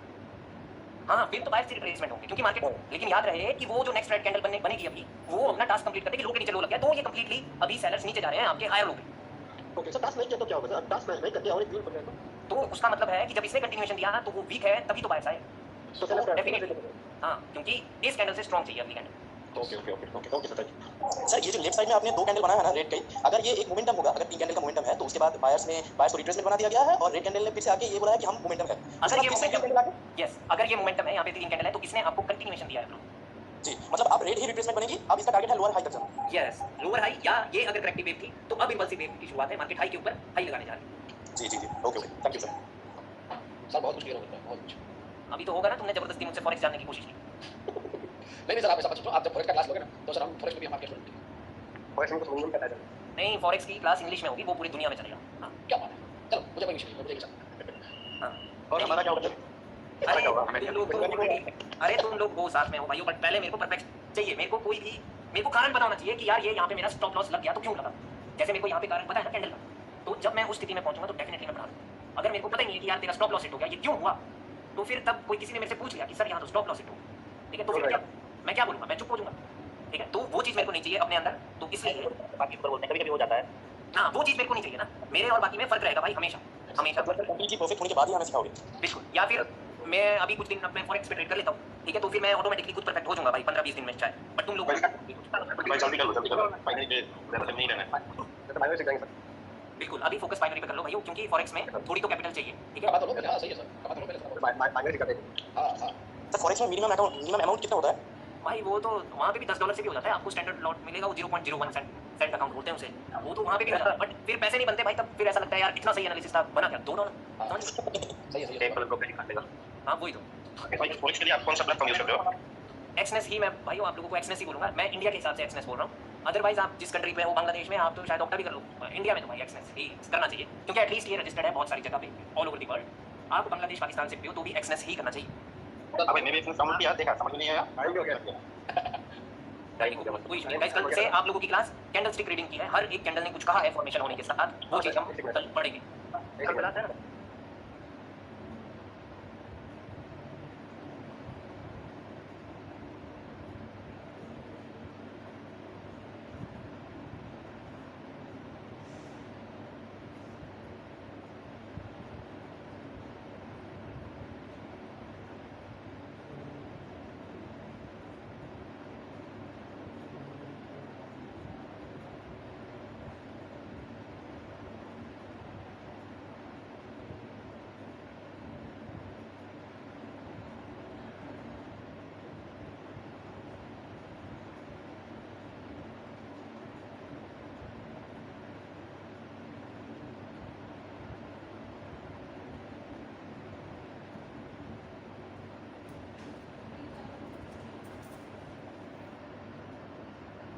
हाँ, फिर तो बायर्स की रिट्रेसमेंट होगी क्योंकि मार्केट, लेकिन याद रहे कि वो जो नेक्स्ट रेड कैंडल बनेगी अभी वो अपना टास्क कंप्लीट करके लो के नीचे लो लग गया, तो ये कंप्लीटली अभी सेलर्स नीचे जा रहे हैं आपके हायर लो पे, ओके सर टास्क नहीं किया तो क्या होगा सर? टास्क नहीं करके और एक ग्रीन बन गया तो उसका मतलब है कि जब इसने कंटिन्यूएशन दिया तो वो वीक है तभी तो बायर्स आए। तो सेलर डेफिनेटली हाँ, क्योंकि इस कैंडल से स्ट्रॉन्ग चाहिए अगली candle. Okay okay okay okay okay sir, ये जो लेफ्ट साइड में आपने 2 कैंडल बनाया है ना रेड का, अगर ये एक मोमेंटम होगा, अगर 3 कैंडल का मोमेंटम है तो उसके बाद बायर्स को रिट्रेसमेंट बना दिया गया है और रेड कैंडल ने फिर से आके ये बोला है कि हम मोमेंटम है। अगर ये फिर से मोमेंटम कैंडल आके यस, अगर ये मोमेंटम है यहाँ पे 3 कैंडल है तो इसने आपको कंटिन्यूएशन दिया है ब्रो, जी मतलब आप रेड ही रिट्रेसमेंट बनेगी, अब इसका टारगेट है लोअर हाई तक जाना। यस, लोअर हाई, या ये अगर करेक्टिव वेव थी तो अब इम्पल्सिव वेव की शुरुआत है, मार्केट हाई के ऊपर हाई लगाने जा रही है। जी जी जी okay okay thank you sir. Sir बहुत कुछ क्लियर हो गया, बहुत कुछ। अभी तो होगा ना, तुमने जबरदस्ती मुझसे फॉरेक्स जानने की कोशिश की। नहीं सर, आप ऐसा मत सोचो, आप जब फॉरेक्स का क्लास लोगे ना तो सर हम फॉरेक्स में भी हम आपके स्टूडेंट हैं। फॉरेक्स में कुछ मिनिमम पता है नहीं, फॉरेक्स की क्लास इंग्लिश में होगी, वो पूरी दुनिया में चलेगा। हाँ क्या बात है, चलो मुझे कोई विषय नहीं, मुझे एक सर। हाँ। और हमारा क्या होगा? अरे तुम लोग वो साथ में हो भाइयों, बट पहले मेरे को परफेक्ट चाहिए। मेरे को कारण पता होना चाहिए कि यार ये यहाँ पे मेरा स्टॉप लॉस लग गया तो क्यों लगा। जैसे मेरे को यहाँ पे कारण पता है ना कैंडल का, तो जब मैं उस स्थिति में पहुंचूंगा तो डेफिनेटली मैं बढ़ा दूंगा। अगर मेरे को पता ही नहीं है कि यार तेरा स्टॉप लॉस हिट हो गया, ये क्यों हुआ, तो फिर तब कोई किसी ने मेरे से पूछ लिया कि सर यहाँ तो स्टॉप लॉस हिट हो, ठीक है, तो फिर मैं क्या बोलूँगा, मैं चुप हो जाऊंगा, ठीक है। तो वो चीज़ मेरे को नहीं चाहिए अपने अंदर, तो इसलिए बाकी ऊपर बोलते हैं, कभी-कभी हो जाता है। हाँ वो चीज़ मेरे को नहीं चाहिए ना। मेरे और बाकी में फर्क रहेगा भाई, हमेशा हमेशा। कंप्लीटली परफेक्ट होने के बाद ही हमें सिखाओगे। बिल्कुल, या फिर मैं अभी कुछ दिन अपने फॉरेक्स पे ट्रेड कर लेता हूँ, ठीक है, तो फिर मैं ऑटोमेटिकली कुछ परफेक्ट हो जाऊंगा भाई 15-20 दिन में चाहे। बट तुम लोग भाई जल्दी करो, फाइनली पे ज़्यादा टाइम नहीं रहना है। तो बायो से जाएंगे सर। बिल्कुल अभी फोकस बाइनरी पे कर लो भाई, क्योंकि फॉरेक्स में थोड़ी तो कैपिटल चाहिए, ठीक है। बात हो गया, सही है सर, बात हो गया। बायो से करेंगे। हां हां सर फॉरेक्स में मिनिमम अमाउंट कितना होता है? भाई वो तो वहाँ पे भी $10 से भी हो जाता है, आपको स्टैंडर्ड लॉट मिलेगा, वो 0.01 सेंट अकाउंट बोलते हैं उसे, वो तो वहाँ पे भी हो जाता है। बट फिर पैसे नहीं बनते भाई, तब फिर ऐसा लगता है यार इतना सही एनालिसिस था, बना क्या दोनों ना। सही है एक कलर ब्रोकर दिखा देगा। हाँ वही तो। भाई फॉरेक्स के लिए आप कौन सा प्लेटफॉर्म यूज़ करते हो? एक्सनेस ही मैं भाई आप लोगों को एक्सनेस ही बोलूँगा, मैं इंडिया के हिसाब से एक्सनेस बोल रहा हूँ। अदरवाइज आप जिस कंट्री पे हो, बांग्लादेश में, आप तो शायद ऑप्टा भी कर लो। इंडिया में तो भाई एक्सनेस ही करना चाहिए, क्योंकि एटलीस्ट ये रजिस्टर्ड है बहुत सारी जगह पे ऑल ओवर द वर्ल्ड। आप बांग्लादेश पाकिस्तान से भी हो तो भी एक्सनेस ही करना चाहिए। अबे मैंने इसमें समझ किया, देखा समझ नहीं आया। आएंगे हो गया। कोई इशू नहीं गाइस, कल से आप लोगों की क्लास कैंडल स्टिक रीडिंग की है, हर एक कैंडल ने कुछ कहा है फॉर्मेशन होने के साथ, वो चीज़ हम कल पढ़ेंगे। ऐसे बताते हैं।